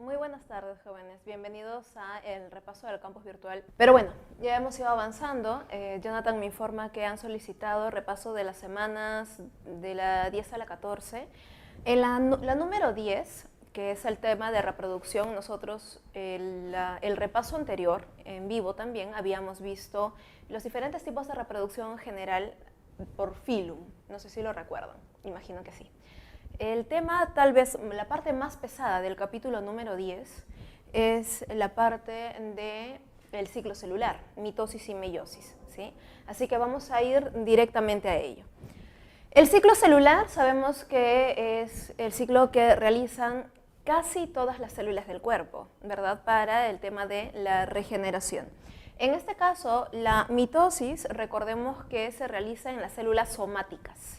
Muy buenas tardes, jóvenes. Bienvenidos a el repaso del campus virtual. Pero bueno, ya hemos ido avanzando. Jonathan me informa que han solicitado repaso de las semanas de la 10 a la 14. En la número 10, que es el tema de reproducción, nosotros el repaso anterior, en vivo también, habíamos visto los diferentes tipos de reproducción en general por filum. No sé si lo recuerdan, imagino que sí. El tema, tal vez, la parte más pesada del capítulo número 10 es la parte del ciclo celular, mitosis y meiosis, ¿sí? Así que vamos a ir directamente a ello. El ciclo celular sabemos que es el ciclo que realizan casi todas las células del cuerpo, ¿verdad? Para el tema de la regeneración. En este caso, la mitosis, recordemos que se realiza en las células somáticas,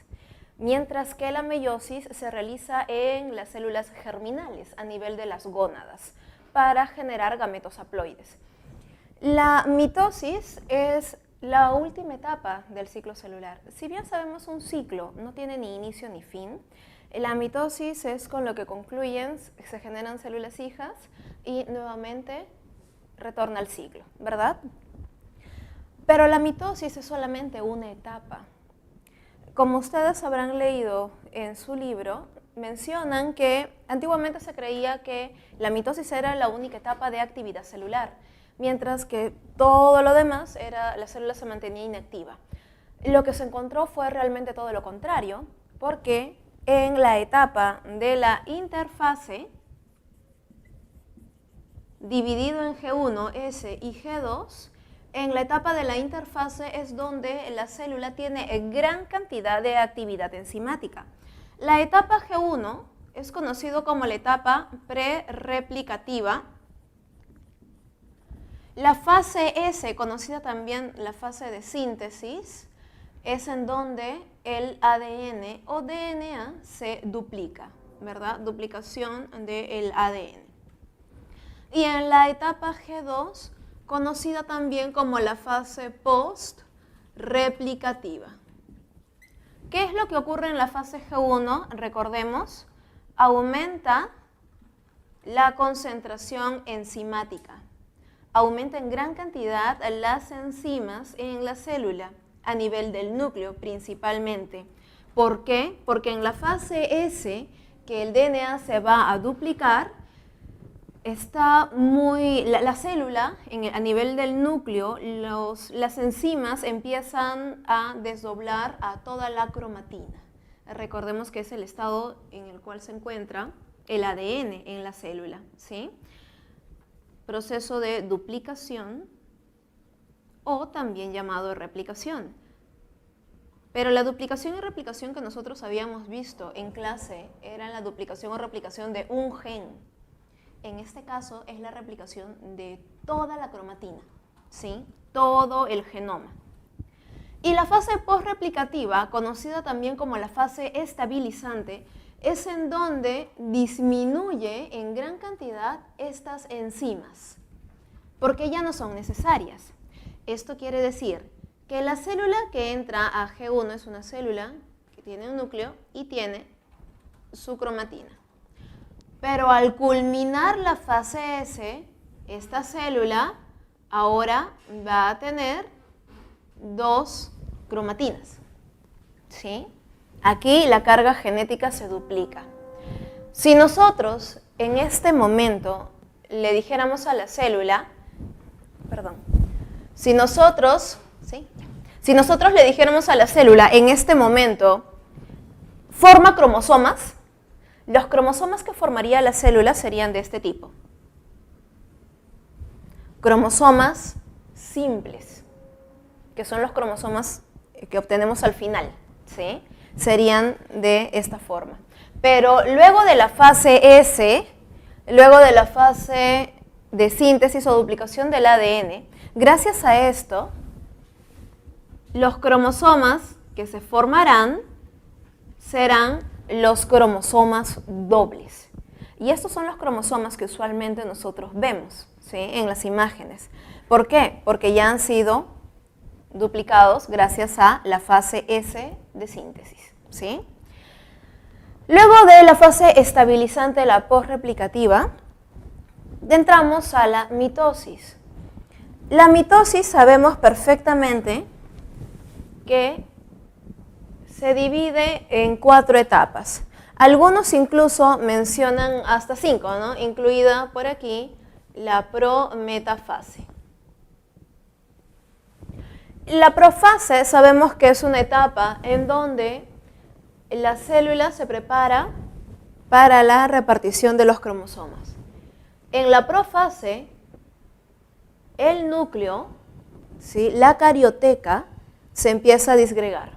mientras que la meiosis se realiza en las células germinales a nivel de las gónadas para generar gametos haploides. La mitosis es la última etapa del ciclo celular. Si bien sabemos un ciclo no tiene ni inicio ni fin, la mitosis es con lo que concluyen, se generan células hijas y nuevamente retorna al ciclo, ¿verdad? Pero la mitosis es solamente una etapa. Como ustedes habrán leído en su libro, mencionan que antiguamente se creía que la mitosis era la única etapa de actividad celular, mientras que todo lo demás, la célula se mantenía inactiva. Lo que se encontró fue realmente todo lo contrario, porque en la etapa de la interfase, dividido en G1, S y G2, en la etapa de la interfase es donde la célula tiene gran cantidad de actividad enzimática. La etapa G1 es conocido como la etapa prerreplicativa. La fase S, conocida también la fase de síntesis, es en donde el ADN o DNA se duplica, ¿verdad? Duplicación del ADN. Y en la etapa G2, conocida también como la fase post-replicativa. ¿Qué es lo que ocurre en la fase G1? Recordemos, aumenta la concentración enzimática. Aumenta en gran cantidad las enzimas en la célula, a nivel del núcleo principalmente. ¿Por qué? Porque en la fase S, que el DNA se va a duplicar, la célula, a nivel del núcleo, las enzimas empiezan a desdoblar a toda la cromatina. Recordemos que es el estado en el cual se encuentra el ADN en la célula, ¿sí? Proceso de duplicación o también llamado replicación. Pero la duplicación y replicación que nosotros habíamos visto en clase era la duplicación o replicación de un gen. En este caso es la replicación de toda la cromatina, ¿sí? Todo el genoma. Y la fase postreplicativa, conocida también como la fase estabilizante, es en donde disminuye en gran cantidad estas enzimas, porque ya no son necesarias. Esto quiere decir que la célula que entra a G1 es una célula que tiene un núcleo y tiene su cromatina. Pero al culminar la fase S, esta célula ahora va a tener dos cromatinas, ¿sí? Aquí la carga genética se duplica. Si nosotros en este momento le dijéramos a la célula, si nosotros le dijéramos a la célula en este momento, forma cromosomas, los cromosomas que formaría la célula serían de este tipo. Cromosomas simples, que son los cromosomas que obtenemos al final, ¿sí? Serían de esta forma. Pero luego de la fase S, luego de la fase de síntesis o duplicación del ADN, gracias a esto, los cromosomas que se formarán serán los cromosomas dobles. Y estos son los cromosomas que usualmente nosotros vemos, ¿sí? En las imágenes. ¿Por qué? Porque ya han sido duplicados gracias a la fase S de síntesis, ¿sí? Luego de la fase estabilizante, la posreplicativa, Entramos a la mitosis. La mitosis sabemos perfectamente que se divide en 4 etapas. Algunos incluso mencionan hasta 5, ¿no? Incluida por aquí la prometafase. La profase sabemos que es una etapa en donde la célula se prepara para la repartición de los cromosomas. En la profase, el núcleo, ¿sí?, la carioteca, se empieza a disgregar.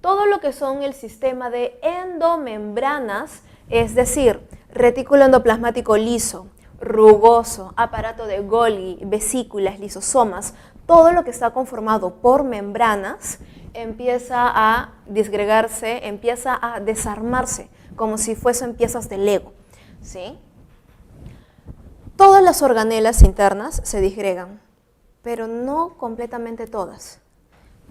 Todo lo que son el sistema de endomembranas, es decir, retículo endoplasmático liso, rugoso, aparato de Golgi, vesículas, lisosomas, todo lo que está conformado por membranas empieza a disgregarse, empieza a desarmarse, como si fuesen piezas de Lego, ¿sí? Todas las organelas internas se disgregan, pero no completamente todas,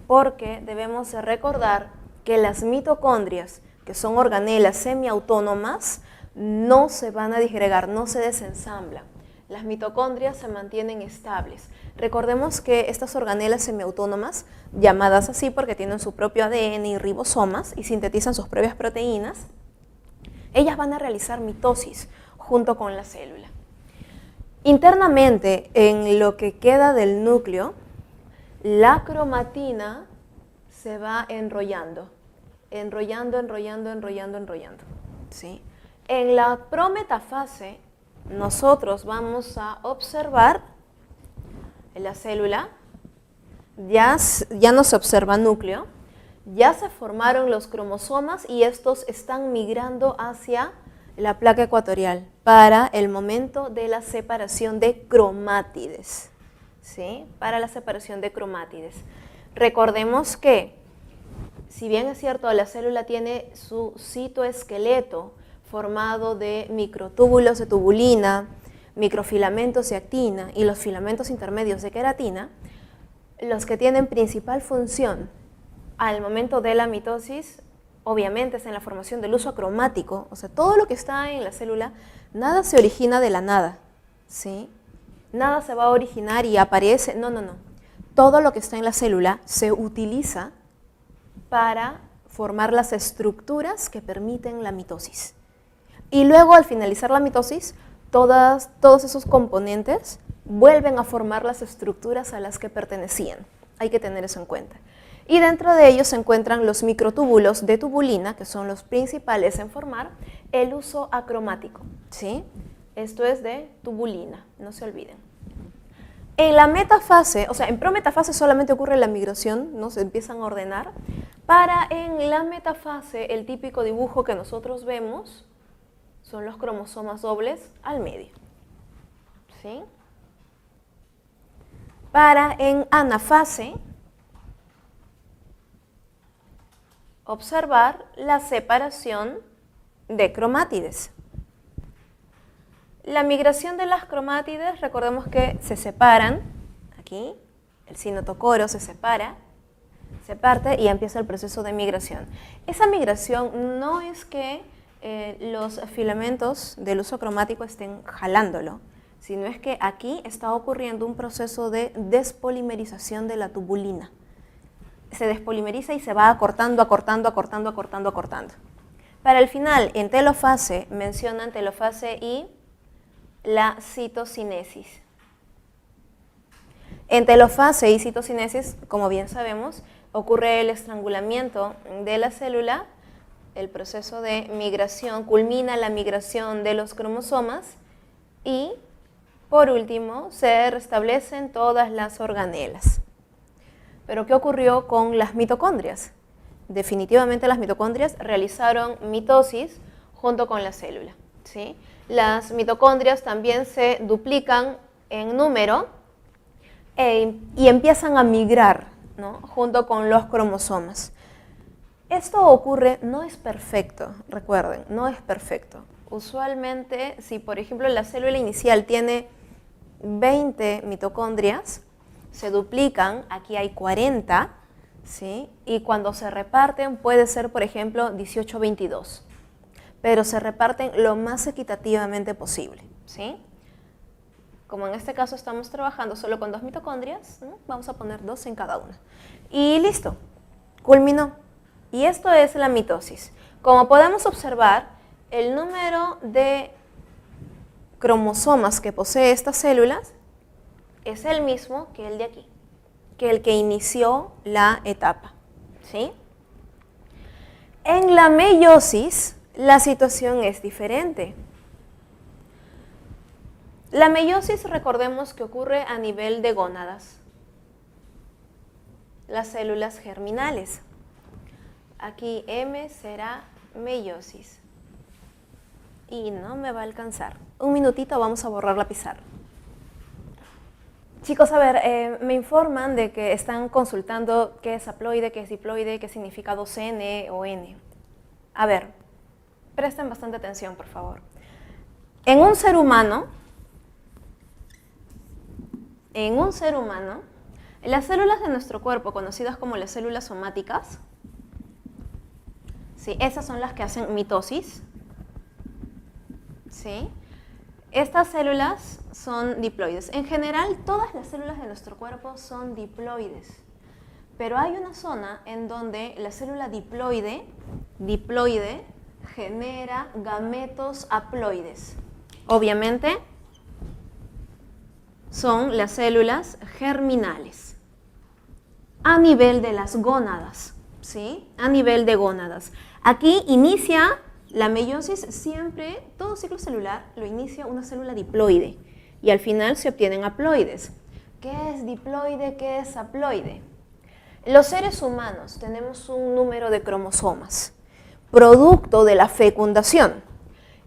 porque debemos recordar que las mitocondrias, que son organelas semiautónomas, no se van a disgregar, no se desensamblan. Las mitocondrias se mantienen estables. Recordemos que estas organelas semiautónomas, llamadas así porque tienen su propio ADN y ribosomas y sintetizan sus propias proteínas, ellas van a realizar mitosis junto con la célula. Internamente, en lo que queda del núcleo, la cromatina se va enrollando, ¿sí? En la prometafase, nosotros vamos a observar en la célula, ya no se observa núcleo, ya se formaron los cromosomas y estos están migrando hacia la placa ecuatorial para el momento de la separación de cromátides, ¿sí? Para la separación de cromátides. Recordemos que, si bien es cierto, la célula tiene su citoesqueleto formado de microtúbulos de tubulina, microfilamentos de actina y los filamentos intermedios de queratina, los que tienen principal función al momento de la mitosis, obviamente es en la formación del uso acromático, o sea, todo lo que está en la célula, nada se origina de la nada, ¿sí? Nada se va a originar y aparece, no. Todo lo que está en la célula se utiliza para formar las estructuras que permiten la mitosis. Y luego, al finalizar la mitosis, todos esos componentes vuelven a formar las estructuras a las que pertenecían. Hay que tener eso en cuenta. Y dentro de ellos se encuentran los microtúbulos de tubulina, que son los principales en formar el uso acromático, ¿sí? Esto es de tubulina, no se olviden. En la metafase, o sea, en prometafase solamente ocurre la migración, ¿no? Se empiezan a ordenar. En la metafase, el típico dibujo que nosotros vemos son los cromosomas dobles al medio, ¿sí? En anafase, observar la separación de cromátides. La migración de las cromátides, recordemos que se separan, aquí, el cinetocoro se separa, se parte y empieza el proceso de migración. Esa migración no es que los filamentos del uso cromático estén jalándolo, sino es que aquí está ocurriendo un proceso de despolimerización de la tubulina. Se despolimeriza y se va acortando. Para el final, en telofase, mencionan telofase y la citocinesis. En telofase y citocinesis, como bien sabemos, ocurre el estrangulamiento de la célula, el proceso de migración, culmina la migración de los cromosomas y, por último, se restablecen todas las organelas. ¿Pero qué ocurrió con las mitocondrias? Definitivamente las mitocondrias realizaron mitosis junto con la célula, ¿sí? Las mitocondrias también se duplican en número y empiezan a migrar, ¿no?, junto con los cromosomas. Esto ocurre, no es perfecto, recuerden, no es perfecto. Usualmente, si por ejemplo la célula inicial tiene 20 mitocondrias, se duplican, aquí hay 40, ¿sí? Y cuando se reparten puede ser, por ejemplo, 18-22, pero se reparten lo más equitativamente posible, ¿sí? Como en este caso estamos trabajando solo con 2 mitocondrias, ¿no? Vamos a poner 2 en cada una. Y listo, culminó. Y esto es la mitosis. Como podemos observar, el número de cromosomas que posee estas células es el mismo que el de aquí, que el que inició la etapa, ¿sí? En la meiosis, la situación es diferente. La meiosis, recordemos que ocurre a nivel de gónadas, las células germinales. Aquí M será meiosis. Y no me va a alcanzar. Un minutito, vamos a borrar la pizarra. Chicos, a ver, me informan de que están consultando qué es haploide, qué es diploide, qué significa 2N o N. A ver, presten bastante atención, por favor. En un ser humano, las células de nuestro cuerpo, conocidas como las células somáticas, ¿sí? Esas son las que hacen mitosis, ¿sí? Estas células son diploides. En general, todas las células de nuestro cuerpo son diploides, pero hay una zona en donde la célula diploide genera gametos haploides. Obviamente, son las células germinales a nivel de las gónadas, ¿sí? A nivel de gónadas. Aquí inicia la meiosis, siempre, todo ciclo celular lo inicia una célula diploide y al final se obtienen haploides. ¿Qué es diploide? ¿Qué es haploide? Los seres humanos tenemos un número de cromosomas, producto de la fecundación.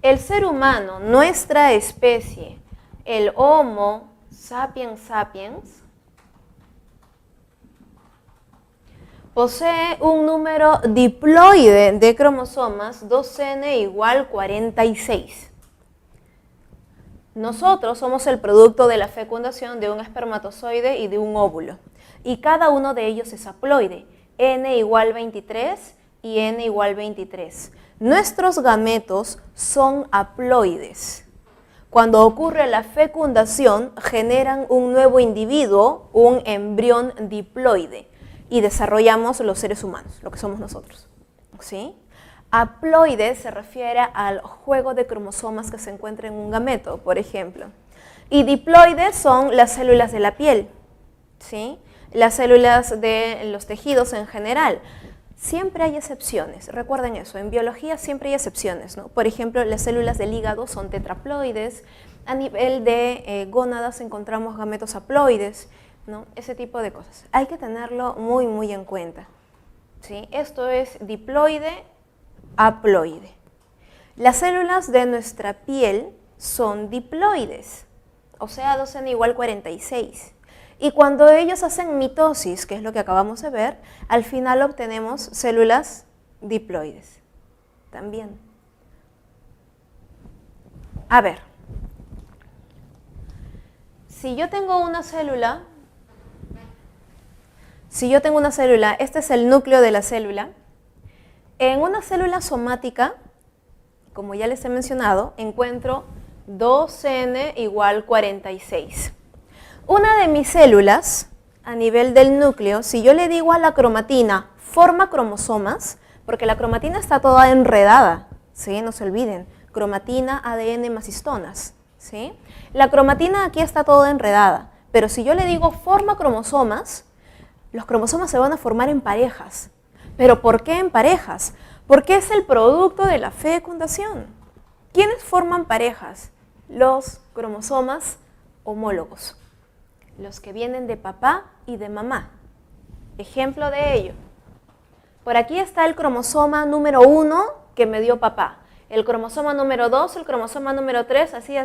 El ser humano, nuestra especie, el Homo sapiens sapiens, posee un número diploide de cromosomas 2N igual 46. Nosotros somos el producto de la fecundación de un espermatozoide y de un óvulo. Y cada uno de ellos es haploide, N igual 23 y N igual 23. Nuestros gametos son haploides. Cuando ocurre la fecundación, generan un nuevo individuo, un embrión diploide, y desarrollamos los seres humanos, lo que somos nosotros, ¿sí? Haploide se refiere al juego de cromosomas que se encuentra en un gameto, por ejemplo. Y diploides son las células de la piel, ¿sí? Las células de los tejidos en general. Siempre hay excepciones, recuerden eso, en biología siempre hay excepciones, ¿no? Por ejemplo, las células del hígado son tetraploides, a nivel de gónadas encontramos gametos haploides, ¿no? Ese tipo de cosas. Hay que tenerlo muy, muy en cuenta, ¿sí? Esto es diploide, haploide. Las células de nuestra piel son diploides, o sea, 2N igual 46. Y cuando ellos hacen mitosis, que es lo que acabamos de ver, al final obtenemos células diploides también. A ver, si yo tengo una célula, este es el núcleo de la célula. En una célula somática, como ya les he mencionado, encuentro 2N igual 46. Una de mis células, a nivel del núcleo, si yo le digo a la cromatina, forma cromosomas, porque la cromatina está toda enredada, ¿sí? No se olviden, cromatina, ADN más histonas, ¿sí? La cromatina aquí está toda enredada, pero si yo le digo forma cromosomas, los cromosomas se van a formar en parejas. ¿Pero por qué en parejas? Porque es el producto de la fecundación. ¿Quiénes forman parejas? Los cromosomas homólogos, los que vienen de papá y de mamá. Ejemplo de ello. Por aquí está el cromosoma número 1 que me dio papá. El cromosoma número 2, el cromosoma número 3, así,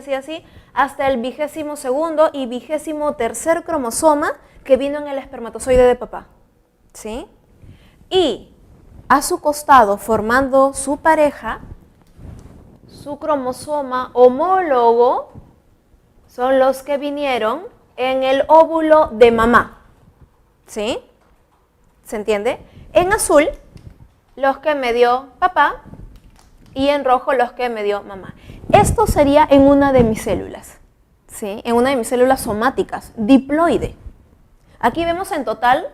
hasta el 22º y 23º cromosoma que vino en el espermatozoide de papá, ¿sí? Y a su costado, formando su pareja, su cromosoma homólogo, son los que vinieron en el óvulo de mamá, ¿sí? ¿Se entiende? En azul, los que me dio papá, y en rojo los que me dio mamá. Esto sería en una de mis células, ¿sí? En una de mis células somáticas, diploide. Aquí vemos en total,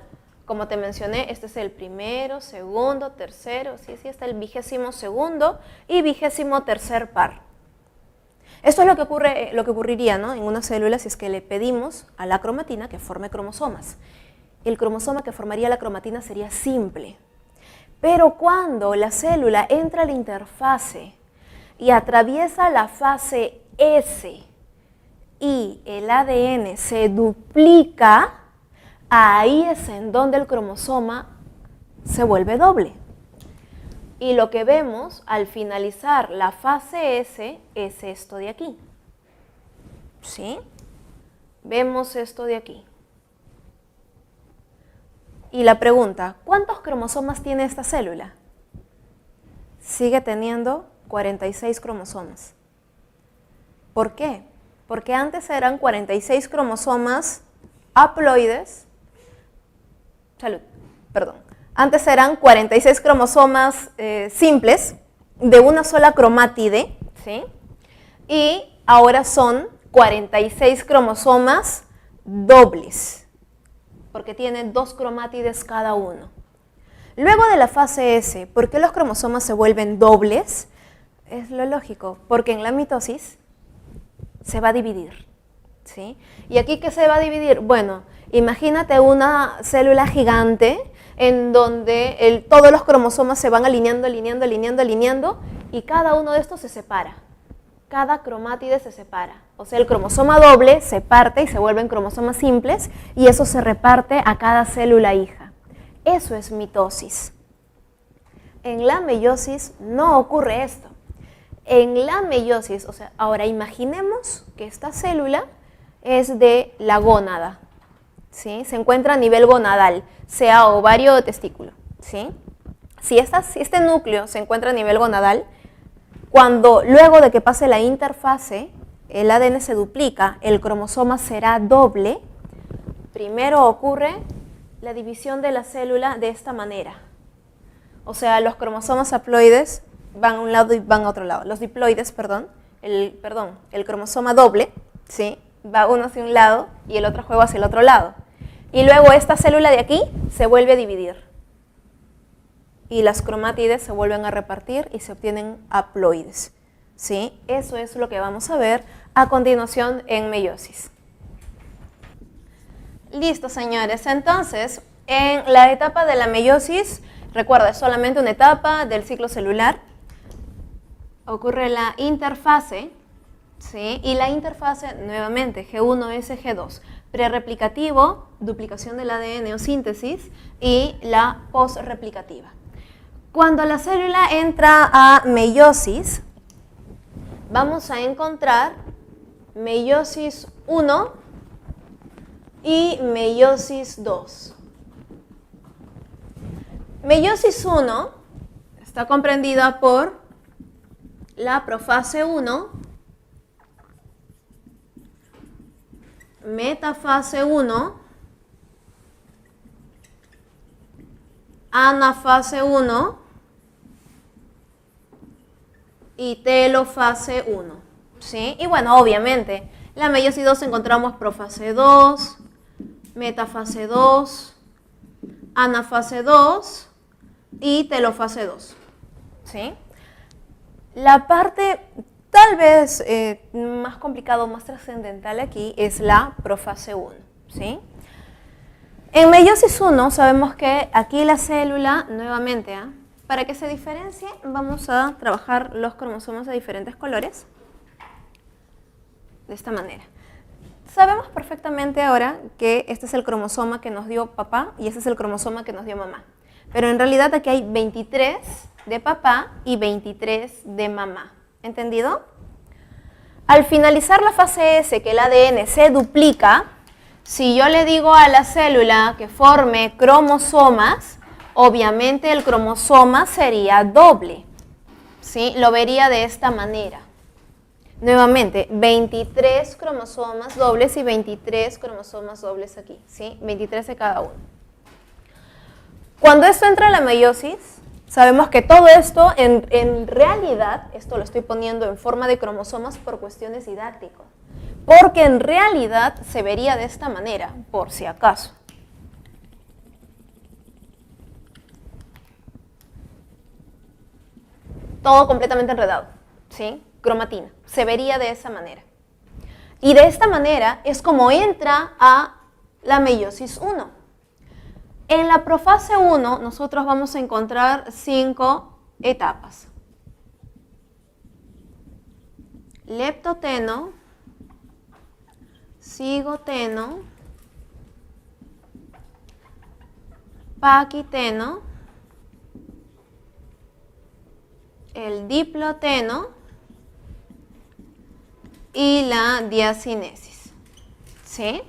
como te mencioné, este es el primero, segundo, tercero, sí, está el 22º y 23º par. Esto es lo que ocurriría, ¿no?, en una célula si es que le pedimos a la cromatina que forme cromosomas. El cromosoma que formaría la cromatina sería simple. Pero cuando la célula entra a la interfase y atraviesa la fase S y el ADN se duplica, ahí es en donde el cromosoma se vuelve doble. Y lo que vemos al finalizar la fase S es esto de aquí. ¿Sí? Vemos esto de aquí. Y la pregunta, ¿cuántos cromosomas tiene esta célula? Sigue teniendo 46 cromosomas. ¿Por qué? Porque antes eran 46 cromosomas haploides. Antes eran 46 cromosomas simples de una sola cromátide, ¿sí? Y ahora son 46 cromosomas dobles, porque tienen 2 cromátides cada uno. Luego de la fase S, ¿por qué los cromosomas se vuelven dobles? Es lo lógico, porque en la mitosis se va a dividir, ¿sí? ¿Y aquí qué se va a dividir? Bueno, imagínate una célula gigante en donde todos los cromosomas se van alineando y cada uno de estos se separa. Cada cromátide se separa. O sea, el cromosoma doble se parte y se vuelven cromosomas simples y eso se reparte a cada célula hija. Eso es mitosis. En la meiosis no ocurre esto. En la meiosis, o sea, ahora imaginemos que esta célula es de la gónada, ¿sí? Se encuentra a nivel gonadal, sea ovario o testículo, ¿sí? Si este núcleo se encuentra a nivel gonadal, luego de que pase la interfase, el ADN se duplica, el cromosoma será doble. Primero ocurre la división de la célula de esta manera. O sea, los cromosomas haploides van a un lado y van a otro lado. Los diploides, el cromosoma doble, ¿sí?, va uno hacia un lado y el otro juego hacia el otro lado. Y luego esta célula de aquí se vuelve a dividir. Y las cromátides se vuelven a repartir y se obtienen haploides, ¿sí? Eso es lo que vamos a ver a continuación en meiosis. Listo, señores. Entonces, en la etapa de la meiosis, recuerda, es solamente una etapa del ciclo celular. Ocurre la interfase, ¿sí? Y la interfase, nuevamente, G1S, G2. Prereplicativo, duplicación del ADN o síntesis, y la posreplicativa. Cuando la célula entra a meiosis, vamos a encontrar meiosis 1 y meiosis 2. Meiosis 1 está comprendida por la profase 1, metafase 1, anafase 1 y telofase 1, ¿sí? Y bueno, obviamente, la meiosis 2 encontramos profase 2, metafase 2, anafase 2 y telofase 2, ¿sí? La parte tal vez más complicada o más trascendental aquí es la profase 1, ¿sí? En meiosis 1 sabemos que aquí la célula, nuevamente, para que se diferencie, vamos a trabajar los cromosomas de diferentes colores, de esta manera. Sabemos perfectamente ahora que este es el cromosoma que nos dio papá y este es el cromosoma que nos dio mamá. Pero en realidad aquí hay 23 de papá y 23 de mamá. ¿Entendido? Al finalizar la fase S, que el ADN se duplica, si yo le digo a la célula que forme cromosomas, obviamente el cromosoma sería doble, ¿sí? Lo vería de esta manera. Nuevamente, 23 cromosomas dobles y 23 cromosomas dobles aquí, ¿sí? 23 de cada uno. Cuando esto entra a la meiosis, sabemos que todo esto, en realidad, esto lo estoy poniendo en forma de cromosomas por cuestiones didácticas. porque en realidad se vería de esta manera, por si acaso. Todo completamente enredado, ¿sí? Cromatina, se vería de esa manera. Y de esta manera es como entra a la meiosis 1. En la profase 1 nosotros vamos a encontrar 5 etapas. Leptoteno, cigoteno, paquiteno, el diploteno y la diacinesis, ¿sí?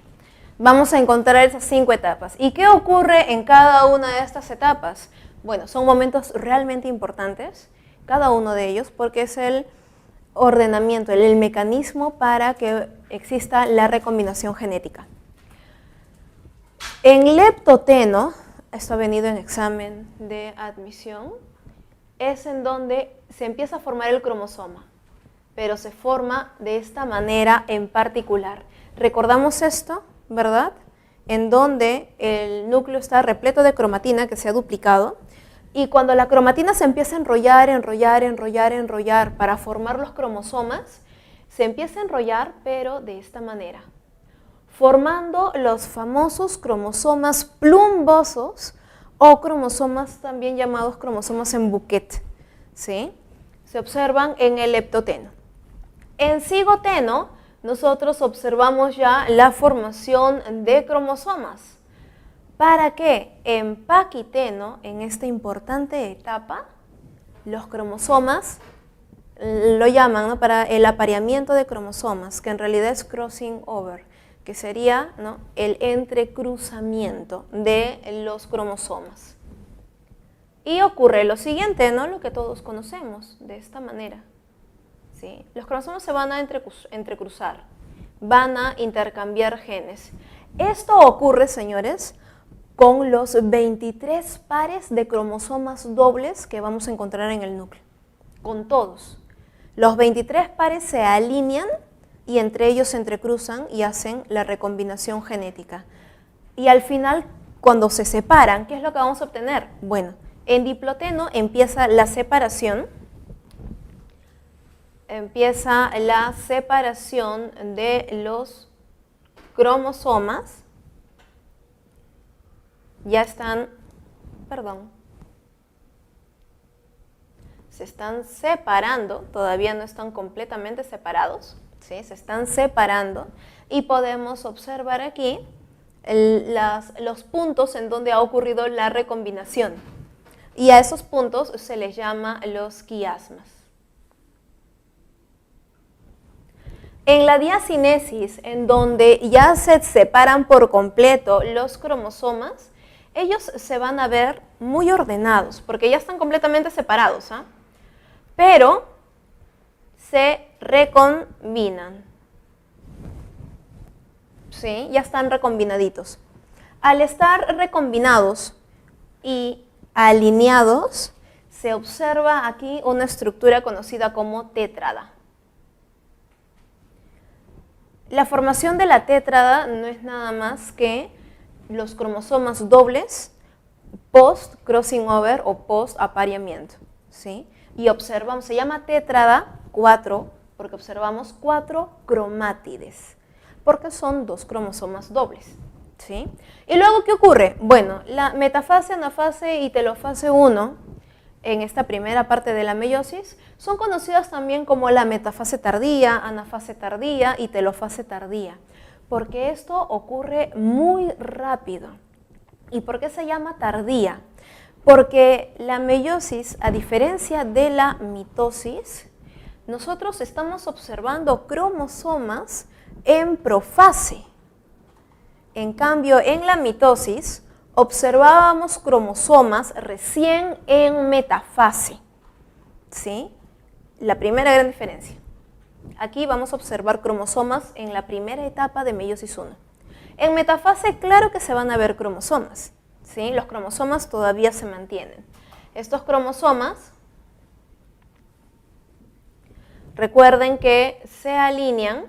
Vamos a encontrar esas 5 etapas. ¿Y qué ocurre en cada una de estas etapas? Bueno, son momentos realmente importantes, cada uno de ellos, porque es el ordenamiento, el mecanismo para que exista la recombinación genética. En leptoteno, esto ha venido en examen de admisión, es en donde se empieza a formar el cromosoma, pero se forma de esta manera en particular. ¿Recordamos esto, verdad? En donde el núcleo está repleto de cromatina que se ha duplicado, y cuando la cromatina se empieza a enrollar para formar los cromosomas, se empieza a enrollar, pero de esta manera, formando los famosos cromosomas plumbosos o cromosomas también llamados cromosomas en bouquet, ¿sí? Se observan en el leptoteno. En cigoteno, nosotros observamos ya la formación de cromosomas. ¿Para qué? En paquiteno, en esta importante etapa, los cromosomas lo llaman, ¿no?, para el apareamiento de cromosomas, que en realidad es crossing over, que sería, ¿no?, el entrecruzamiento de los cromosomas. Y ocurre lo siguiente, ¿no?, lo que todos conocemos, de esta manera, ¿sí? Los cromosomas se van a entrecruzar, van a intercambiar genes. Esto ocurre, señores, con los 23 pares de cromosomas dobles que vamos a encontrar en el núcleo, con todos. Los 23 pares se alinean y entre ellos se entrecruzan y hacen la recombinación genética. Y al final, cuando se separan, ¿qué es lo que vamos a obtener? Bueno, en diploteno empieza la separación de los cromosomas. Ya están, se están separando, todavía no están completamente separados, ¿sí? Se están separando y podemos observar aquí los puntos en donde ha ocurrido la recombinación. Y a esos puntos se les llama los quiasmas. En la diacinesis, en donde ya se separan por completo los cromosomas, ellos se van a ver muy ordenados, porque ya están completamente separados, ¿ah? Pero se recombinan, ¿sí? Ya están recombinaditos. Al estar recombinados y alineados, se observa aquí una estructura conocida como tétrada. La formación de la tétrada no es nada más que los cromosomas dobles post crossing over o post apareamiento, ¿sí? Y observamos, se llama tétrada 4 porque observamos 4 cromátides, porque son 2 cromosomas dobles, ¿sí? Y luego, ¿qué ocurre? Bueno, la metafase, anafase y telofase 1 en esta primera parte de la meiosis son conocidas también como la metafase tardía, anafase tardía y telofase tardía, porque esto ocurre muy rápido. ¿Y por qué se llama tardía? Porque la meiosis, a diferencia de la mitosis, nosotros estamos observando cromosomas en profase. En cambio, en la mitosis observábamos cromosomas recién en metafase, ¿sí? La primera gran diferencia. Aquí vamos a observar cromosomas en la primera etapa de meiosis 1. En metafase, claro que se van a ver cromosomas, ¿sí? Los cromosomas todavía se mantienen. Estos cromosomas, recuerden que se alinean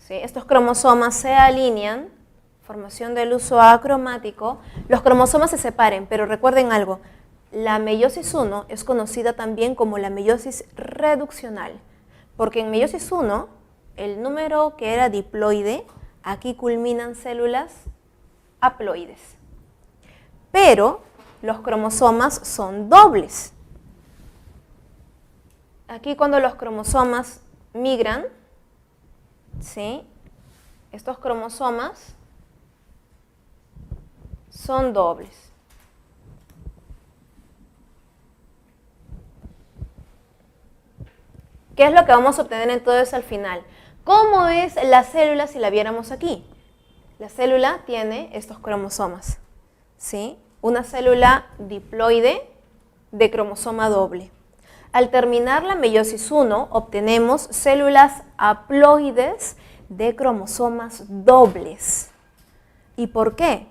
¿sí? Estos cromosomas se alinean, formación del uso acromático, los cromosomas se separen, pero recuerden algo, la meiosis 1 es conocida también como la meiosis reduccional, porque en meiosis 1, el número que era diploide, aquí culminan células haploides. Pero los cromosomas son dobles. Aquí cuando los cromosomas migran, ¿sí? Estos cromosomas son dobles. ¿Qué es lo que vamos a obtener entonces al final? ¿Cómo es la célula si la viéramos aquí? La célula tiene estos cromosomas, ¿sí? Una célula diploide de cromosoma doble. Al terminar la meiosis 1, obtenemos células haploides de cromosomas dobles. ¿Y por qué?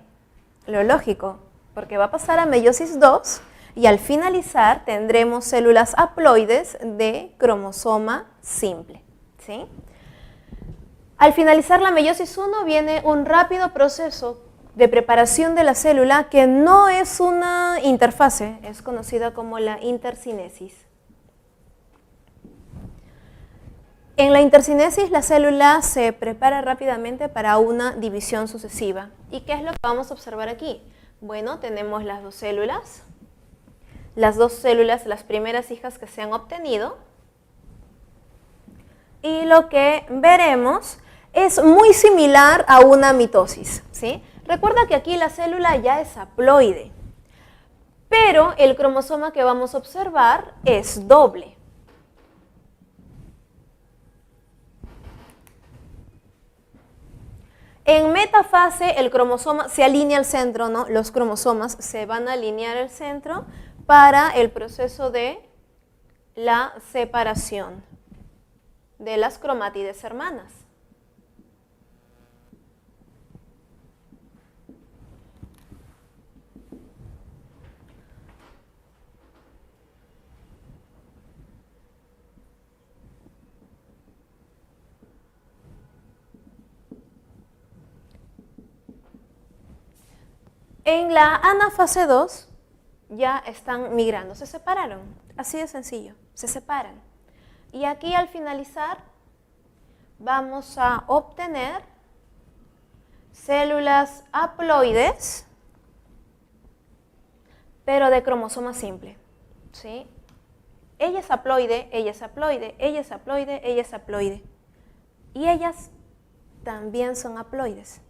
Lo lógico, porque va a pasar a meiosis 2 y al finalizar tendremos células haploides de cromosoma simple, ¿sí? Al finalizar la meiosis 1 viene un rápido proceso de preparación de la célula que no es una interfase, es conocida como la intercinesis. En la intercinesis la célula se prepara rápidamente para una división sucesiva. ¿Y qué es lo que vamos a observar aquí? Bueno, tenemos las dos células, las primeras hijas que se han obtenido, y lo que veremos es muy similar a una mitosis, ¿sí? Recuerda que aquí la célula ya es haploide, pero el cromosoma que vamos a observar es doble. En metafase el cromosoma se alinea al centro, ¿no? Los cromosomas se van a alinear al centro para el proceso de la separación de las cromátides hermanas. En la anafase 2 ya están migrando, se separaron, así de sencillo, se separan. Y aquí al finalizar vamos a obtener células haploides, pero de cromosoma simple, ¿sí? Ella es haploide, ella es haploide, ella es haploide, ella es haploide. Y ellas también son haploides.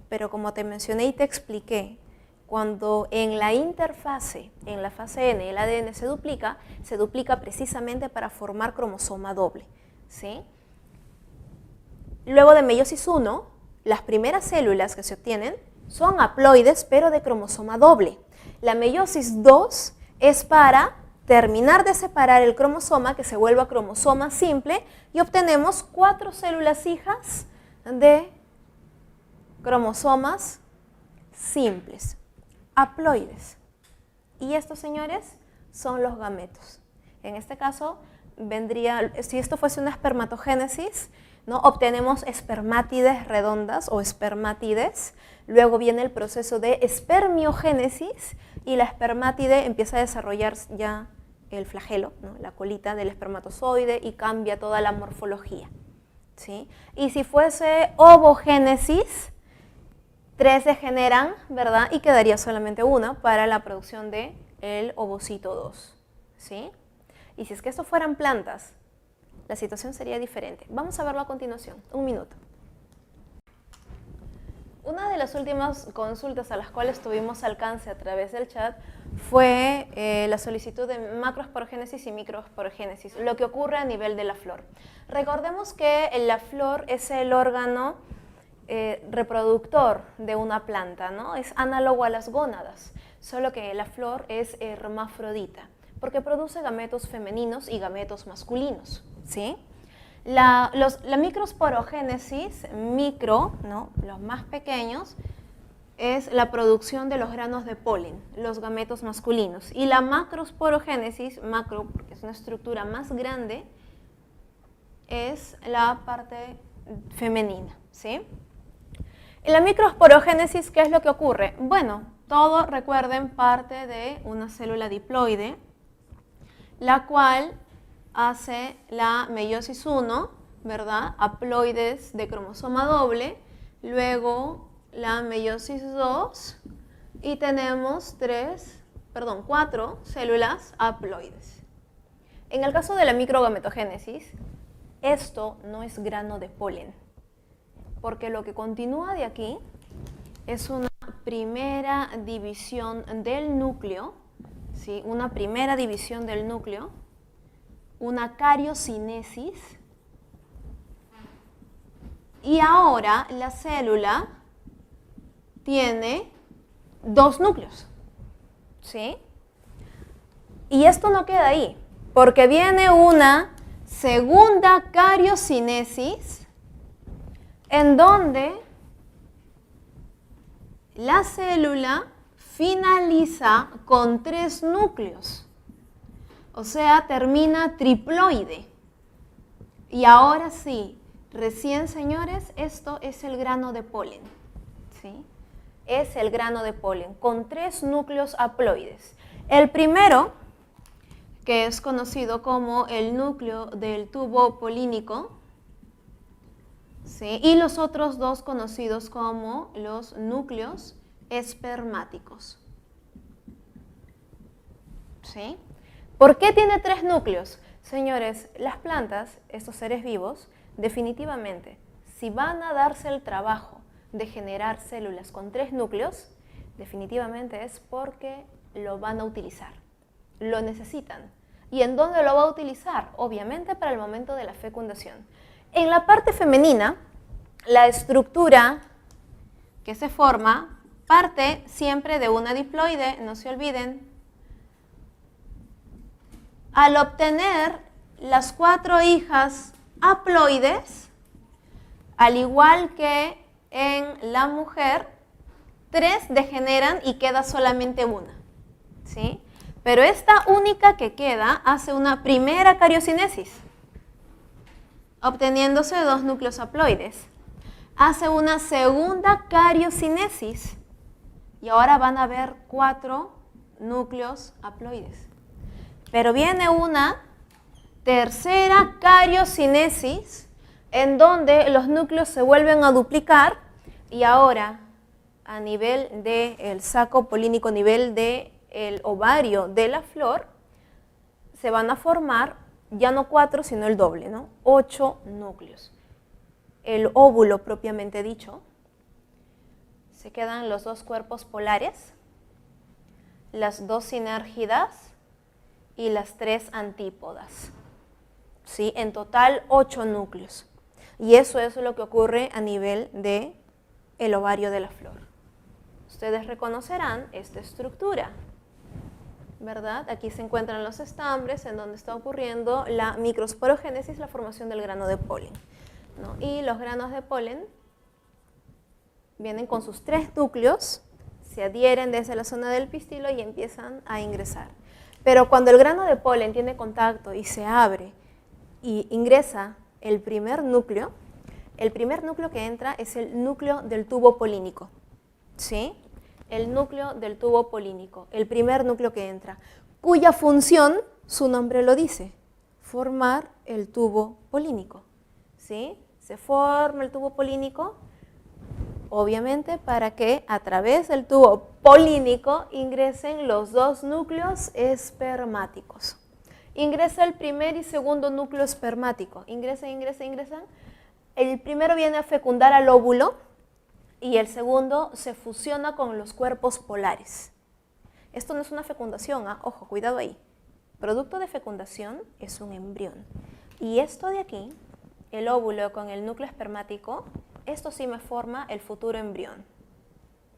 Pero como te mencioné y te expliqué, cuando en la interfase, en la fase N, el ADN se duplica precisamente para formar cromosoma doble, ¿sí? Luego de meiosis 1, las primeras células que se obtienen son haploides, pero de cromosoma doble. La meiosis 2 es para terminar de separar el cromosoma, que se vuelva cromosoma simple, y obtenemos 4 células hijas de cromosomas simples, haploides. Y estos, señores, son los gametos. En este caso, vendría, si esto fuese una espermatogénesis, ¿no? Obtenemos espermátides redondas o espermátides. Luego viene el proceso de espermiogénesis y la espermátide empieza a desarrollar ya el flagelo, ¿no? La colita del espermatozoide, y cambia toda la morfología, ¿sí? Y si fuese ovogénesis, 3 se generan, ¿verdad? Y quedaría solamente una para la producción de el ovocito 2, ¿sí? Y si es que esto fueran plantas, la situación sería diferente. Vamos a verlo a continuación, un minuto. Una de las últimas consultas a las cuales tuvimos alcance a través del chat fue la solicitud de macroesporogénesis y microesporogénesis, lo que ocurre a nivel de la flor. Recordemos que la flor es el órgano reproductor de una planta, ¿no? Es análogo a las gónadas, solo que la flor es hermafrodita, porque produce gametos femeninos y gametos masculinos, ¿sí? La microesporogénesis, ¿no? Los más pequeños, es la producción de los granos de polen, los gametos masculinos. Y la macroesporogénesis, macro porque es una estructura más grande, es la parte femenina, ¿sí? En la microsporogénesis, ¿qué es lo que ocurre? Bueno, todo, recuerden, parte de una célula diploide, la cual hace la meiosis 1, ¿verdad? Haploides de cromosoma doble, luego la meiosis 2 y tenemos 4 células haploides. En el caso de la microgametogénesis, esto no es grano de polen, porque lo que continúa de aquí es una primera división del núcleo, ¿sí? Una primera división del núcleo, una cariocinesis, y ahora la célula tiene 2 núcleos, ¿sí? Y esto no queda ahí, porque viene una segunda cariocinesis en donde la célula finaliza con 3 núcleos, o sea, termina triploide. Y ahora sí, recién, señores, esto es el grano de polen, ¿sí? Es el grano de polen con 3 núcleos haploides. El primero, que es conocido como el núcleo del tubo polínico, ¿sí? Y los otros 2 conocidos como los núcleos espermáticos, ¿sí? ¿Por qué tiene 3 núcleos? Señores, las plantas, estos seres vivos, definitivamente, si van a darse el trabajo de generar células con 3 núcleos, definitivamente es porque lo van a utilizar, lo necesitan. ¿Y en dónde lo va a utilizar? Obviamente para el momento de la fecundación. En la parte femenina, la estructura que se forma parte siempre de una diploide, no se olviden. Al obtener las 4 hijas haploides, al igual que en la mujer, 3 degeneran y queda solamente una, ¿sí? Pero esta única que queda hace una primera cariocinesis, obteniéndose 2 núcleos haploides. Hace una segunda cariocinesis y ahora van a haber 4 núcleos haploides. Pero viene una tercera cariocinesis en donde los núcleos se vuelven a duplicar y ahora a nivel del saco polínico, a nivel del ovario de la flor, se van a formar ya no 4 sino el doble, ¿no? 8 núcleos. El óvulo propiamente dicho, se quedan los 2 cuerpos polares, las 2 sinérgidas y las 3 antípodas, ¿sí? En total 8 núcleos. Y eso es lo que ocurre a nivel del ovario de la flor. Ustedes reconocerán esta estructura, ¿verdad? Aquí se encuentran los estambres en donde está ocurriendo la microsporogénesis, la formación del grano de polen, ¿no? Y los granos de polen vienen con sus 3 núcleos, se adhieren desde la zona del pistilo y empiezan a ingresar. Pero cuando el grano de polen tiene contacto y se abre y ingresa el primer núcleo que entra es el núcleo del tubo polínico, ¿sí? El núcleo del tubo polínico, el primer núcleo que entra, cuya función, su nombre lo dice, formar el tubo polínico, ¿sí? Se forma el tubo polínico, obviamente, para que a través del tubo polínico ingresen los 2 núcleos espermáticos. Ingresa el primer y segundo núcleo espermático, ingresan. El primero viene a fecundar al óvulo y el segundo se fusiona con los cuerpos polares. Esto no es una fecundación, ¿ah? Ojo, cuidado ahí. Producto de fecundación es un embrión. Y esto de aquí, el óvulo con el núcleo espermático, esto sí me forma el futuro embrión,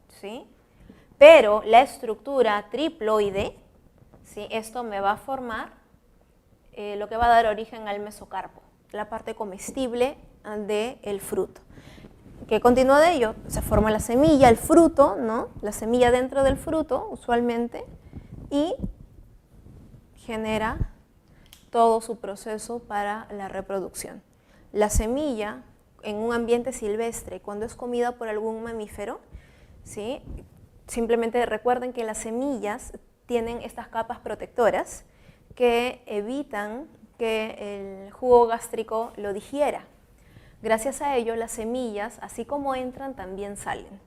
¿sí? Pero la estructura triploide, ¿sí? Esto me va a formar lo que va a dar origen al mesocarpo, la parte comestible del fruto. ¿Qué continúa de ello? Se forma la semilla, el fruto, ¿no? La semilla dentro del fruto, usualmente, y genera todo su proceso para la reproducción. La semilla, en un ambiente silvestre, cuando es comida por algún mamífero, ¿sí? Simplemente recuerden que las semillas tienen estas capas protectoras que evitan que el jugo gástrico lo digiera. Gracias a ello, las semillas, así como entran, también salen.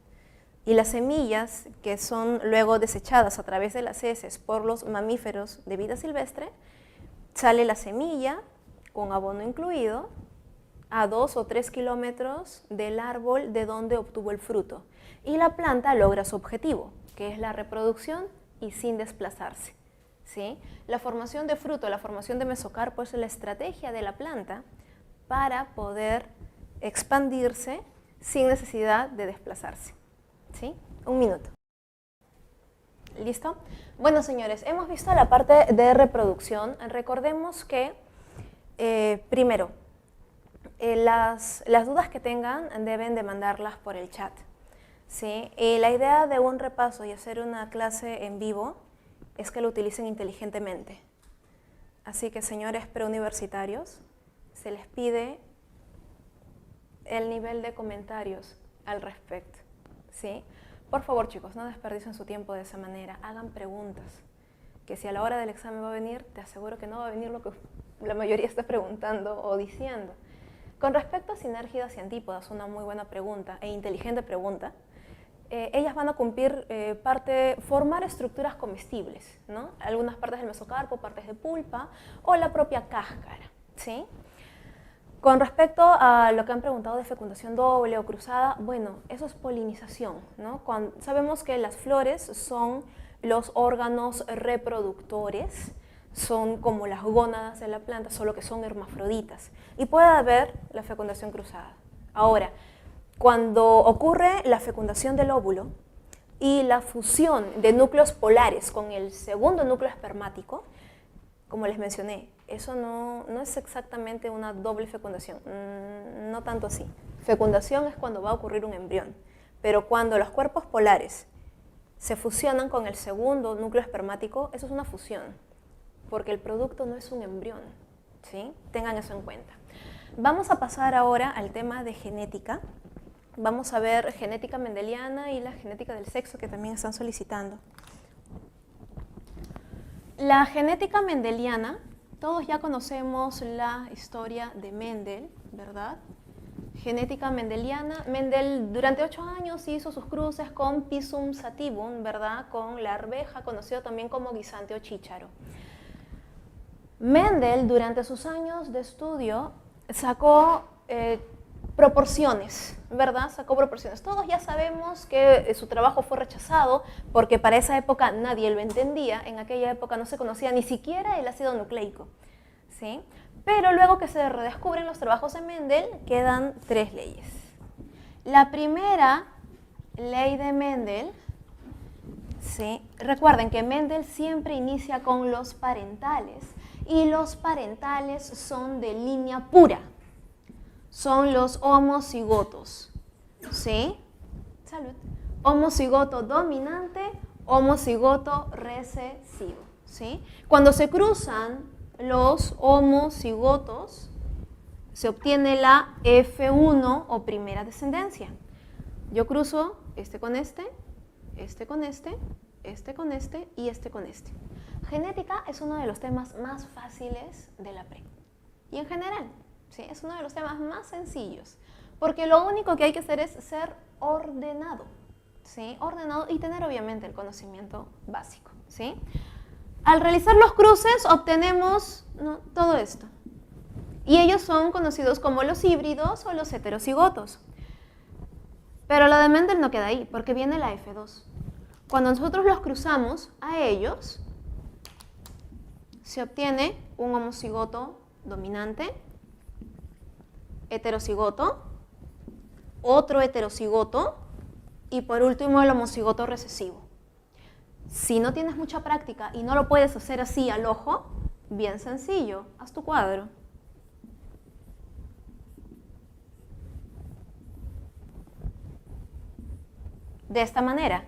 Y las semillas, que son luego desechadas a través de las heces por los mamíferos de vida silvestre, sale la semilla, con abono incluido, a 2 o 3 kilómetros del árbol de donde obtuvo el fruto. Y la planta logra su objetivo, que es la reproducción y sin desplazarse, ¿sí? La formación de fruto, la formación de mesocarpo es la estrategia de la planta para poder expandirse sin necesidad de desplazarse, ¿sí? Un minuto. ¿Listo? Bueno, señores, hemos visto la parte de reproducción. Recordemos que, primero, las dudas que tengan deben de mandarlas por el chat, ¿sí? La idea de un repaso y hacer una clase en vivo es que lo utilicen inteligentemente. Así que, señores preuniversitarios, se les pide el nivel de comentarios al respecto, ¿sí? Por favor, chicos, no desperdicien su tiempo de esa manera, hagan preguntas, que si a la hora del examen va a venir, te aseguro que no va a venir lo que la mayoría está preguntando o diciendo. Con respecto a sinérgidas y antípodas, una muy buena pregunta e inteligente pregunta. Ellas van a cumplir formar estructuras comestibles, ¿no? Algunas partes del mesocarpo, partes de pulpa o la propia cáscara, ¿sí? Con respecto a lo que han preguntado de fecundación doble o cruzada, bueno, eso es polinización, ¿no? Sabemos que las flores son los órganos reproductores, son como las gónadas de la planta, solo que son hermafroditas, y puede haber la fecundación cruzada. Ahora, cuando ocurre la fecundación del óvulo y la fusión de núcleos polares con el segundo núcleo espermático, como les mencioné, eso no es exactamente una doble fecundación, no tanto así. Fecundación es cuando va a ocurrir un embrión, pero cuando los cuerpos polares se fusionan con el segundo núcleo espermático, eso es una fusión, porque el producto no es un embrión, ¿sí? Tengan eso en cuenta. Vamos a pasar ahora al tema de genética. Vamos a ver genética mendeliana y la genética del sexo, que también están solicitando. La genética mendeliana, todos ya conocemos la historia de Mendel, ¿verdad? Genética mendeliana. Mendel durante 8 años hizo sus cruces con Pisum sativum, ¿verdad? Con la arveja, conocido también como guisante o chícharo. Mendel, durante sus años de estudio, sacó proporciones, ¿verdad? Sacó proporciones. Todos ya sabemos que su trabajo fue rechazado porque para esa época nadie lo entendía. En aquella época no se conocía ni siquiera el ácido nucleico, ¿sí? Pero luego que se redescubren los trabajos de Mendel, quedan 3 leyes. La primera ley de Mendel, ¿sí? Recuerden que Mendel siempre inicia con los parentales y los parentales son de línea pura. Son los homocigotos, ¿sí? Salud. Homocigoto dominante, homocigoto recesivo, ¿sí? Cuando se cruzan los homocigotos, se obtiene la F1 o primera descendencia. Yo cruzo este con este, este con este, este con este y este con este. Genética es uno de los temas más fáciles de la pre. Y en general, ¿sí? Es uno de los temas más sencillos, porque lo único que hay que hacer es ser ordenado, ¿sí? Ordenado y tener obviamente el conocimiento básico, ¿sí? Al realizar los cruces obtenemos, ¿no?, todo esto. Y ellos son conocidos como los híbridos o los heterocigotos. Pero la de Mendel no queda ahí, porque viene la F2. Cuando nosotros los cruzamos a ellos, se obtiene un homocigoto dominante, heterocigoto, otro heterocigoto y por último el homocigoto recesivo. Si no tienes mucha práctica y no lo puedes hacer así al ojo, bien sencillo, haz tu cuadro. De esta manera,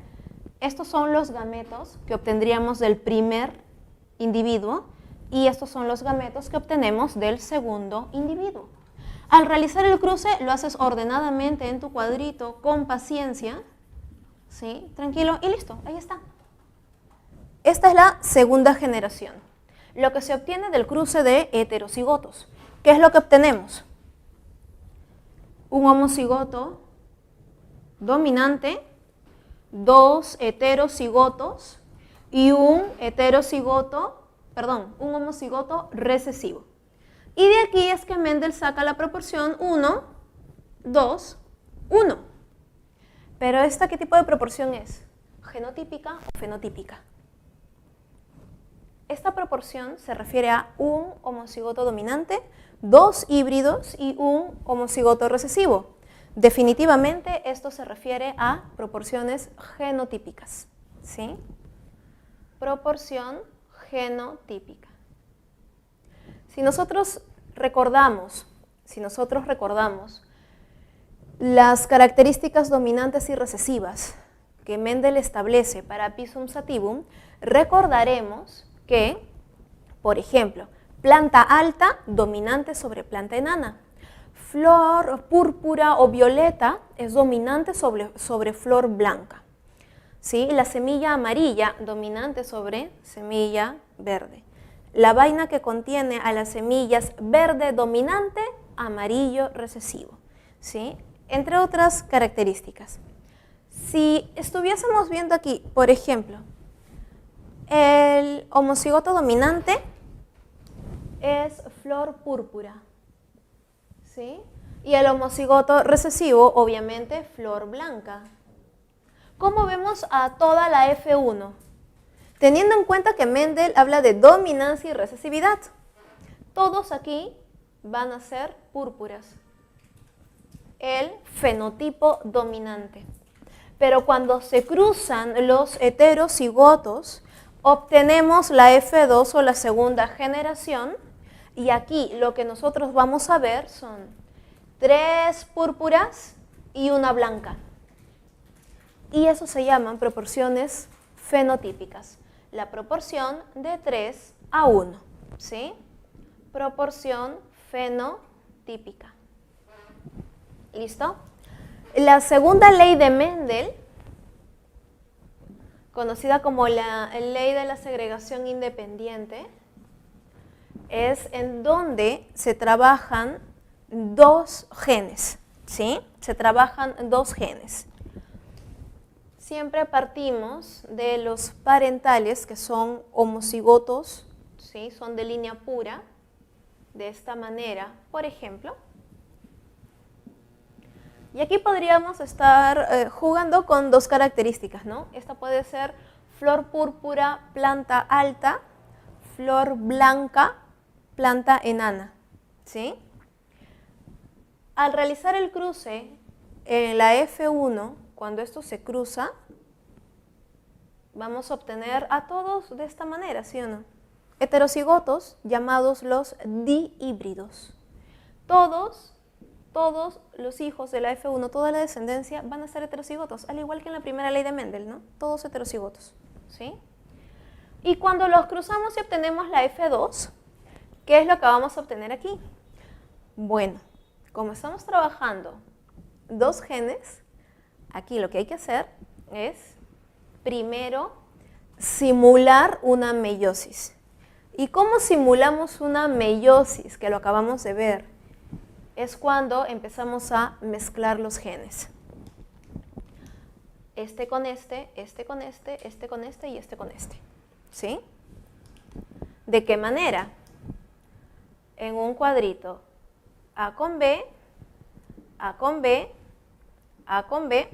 estos son los gametos que obtendríamos del primer individuo y estos son los gametos que obtenemos del segundo individuo. Al realizar el cruce lo haces ordenadamente en tu cuadrito, con paciencia, ¿sí? Tranquilo y listo, ahí está. Esta es la segunda generación. Lo que se obtiene del cruce de heterocigotos. ¿Qué es lo que obtenemos? Un homocigoto dominante, dos heterocigotos y un homocigoto recesivo. Y de aquí es que Mendel saca la proporción 1, 2, 1. Pero ¿esta qué tipo de proporción es? ¿Genotípica o fenotípica? Esta proporción se refiere a un homocigoto dominante, dos híbridos y un homocigoto recesivo. Definitivamente esto se refiere a proporciones genotípicas, ¿sí? Proporción genotípica. Si nosotros recordamos las características dominantes y recesivas que Mendel establece para Pisum sativum, recordaremos que, por ejemplo, planta alta dominante sobre planta enana. Flor púrpura o violeta es dominante sobre flor blanca. ¿Sí? La semilla amarilla dominante sobre semilla verde. La vaina que contiene a las semillas verde dominante, amarillo recesivo. ¿Sí? Entre otras características. Si estuviésemos viendo aquí, por ejemplo, el homocigoto dominante es flor púrpura. ¿Sí? Y el homocigoto recesivo, obviamente, flor blanca. ¿Cómo vemos a toda la F1? Teniendo en cuenta que Mendel habla de dominancia y recesividad. Todos aquí van a ser púrpuras. El fenotipo dominante. Pero cuando se cruzan los heterocigotos, obtenemos la F2 o la segunda generación. Y aquí lo que nosotros vamos a ver son 3 púrpuras y una blanca. Y eso se llaman proporciones fenotípicas. La proporción de 3 a 1. ¿Sí? Proporción fenotípica. ¿Listo? La segunda ley de Mendel, conocida como la ley de la segregación independiente, es en donde se trabajan dos genes, ¿sí? Se trabajan dos genes. Siempre partimos de los parentales, que son homocigotos, ¿sí? Son de línea pura, de esta manera, por ejemplo. Y aquí podríamos estar jugando con dos características, ¿no? Esta puede ser flor púrpura, planta alta, flor blanca, planta enana, ¿sí? Al realizar el cruce en la F1, cuando esto se cruza, vamos a obtener a todos de esta manera, ¿sí o no? Heterocigotos, llamados los dihíbridos. Todos los hijos de la F1, toda la descendencia, van a ser heterocigotos, al igual que en la primera ley de Mendel, ¿no? Todos heterocigotos, ¿sí? Y cuando los cruzamos y obtenemos la F2, ¿qué es lo que vamos a obtener aquí? Bueno, como estamos trabajando dos genes, aquí lo que hay que hacer es, primero, simular una meiosis. ¿Y cómo simulamos una meiosis? Que lo acabamos de ver. Es cuando empezamos a mezclar los genes. Este con este, este con este, este con este y este con este. ¿Sí? ¿De qué manera? En un cuadrito A con B, A con B, A con B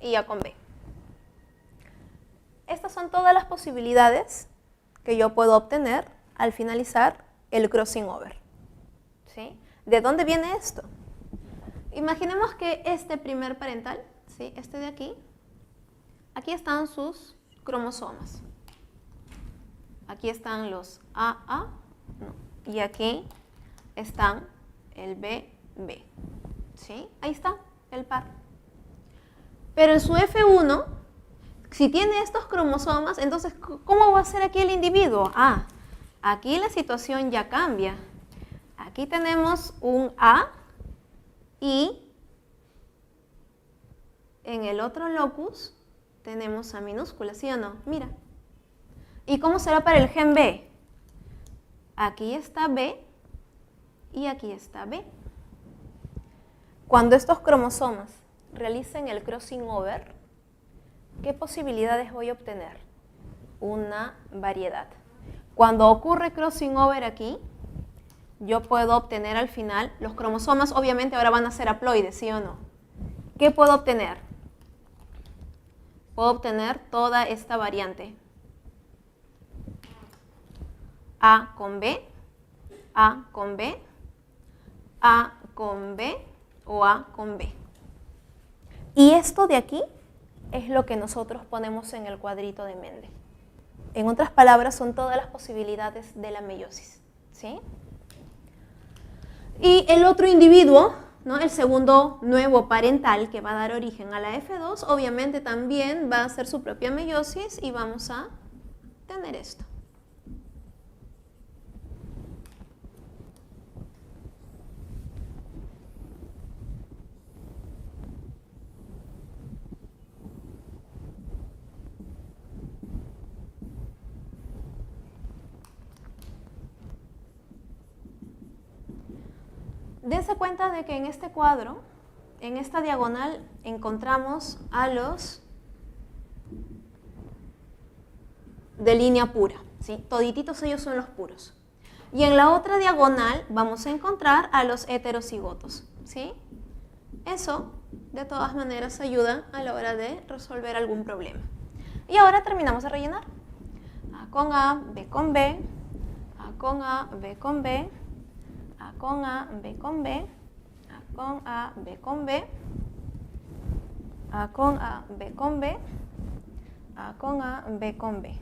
y A con B. Estas son todas las posibilidades que yo puedo obtener al finalizar el crossing over. ¿Sí? ¿De dónde viene esto? Imaginemos que este primer parental, ¿sí? Este de aquí están sus cromosomas. Aquí están los AA, no, y aquí están el BB. ¿Sí? Ahí está el par. Pero en su F1, si tiene estos cromosomas, entonces, ¿cómo va a ser aquí el individuo? Ah, aquí la situación ya cambia. Aquí tenemos un A y en el otro locus tenemos A minúscula, ¿sí o no? Mira. ¿Y cómo será para el gen B? Aquí está B y aquí está B. Cuando estos cromosomas realicen el crossing over, ¿qué posibilidades voy a obtener? Una variedad. Cuando ocurre crossing over aquí, yo puedo obtener al final, los cromosomas obviamente ahora van a ser haploides, ¿sí o no? ¿Qué puedo obtener? Puedo obtener toda esta variante. A con B, A con B, A con B o A con B. Y esto de aquí es lo que nosotros ponemos en el cuadrito de Mendel. En otras palabras, son todas las posibilidades de la meiosis, ¿sí? Y el otro individuo, ¿no? El segundo nuevo parental que va a dar origen a la F2, obviamente también va a hacer su propia meiosis y vamos a tener esto. Dense cuenta de que en este cuadro, en esta diagonal, encontramos a los de línea pura, ¿sí? Todititos ellos son los puros. Y en la otra diagonal vamos a encontrar a los heterocigotos, ¿sí? Eso, de todas maneras, ayuda a la hora de resolver algún problema. Y ahora terminamos de rellenar. A con A, B con B, A con A, B con B, A con A, B con B, A con A, B con B, A con A, B con B, A con A, B con B,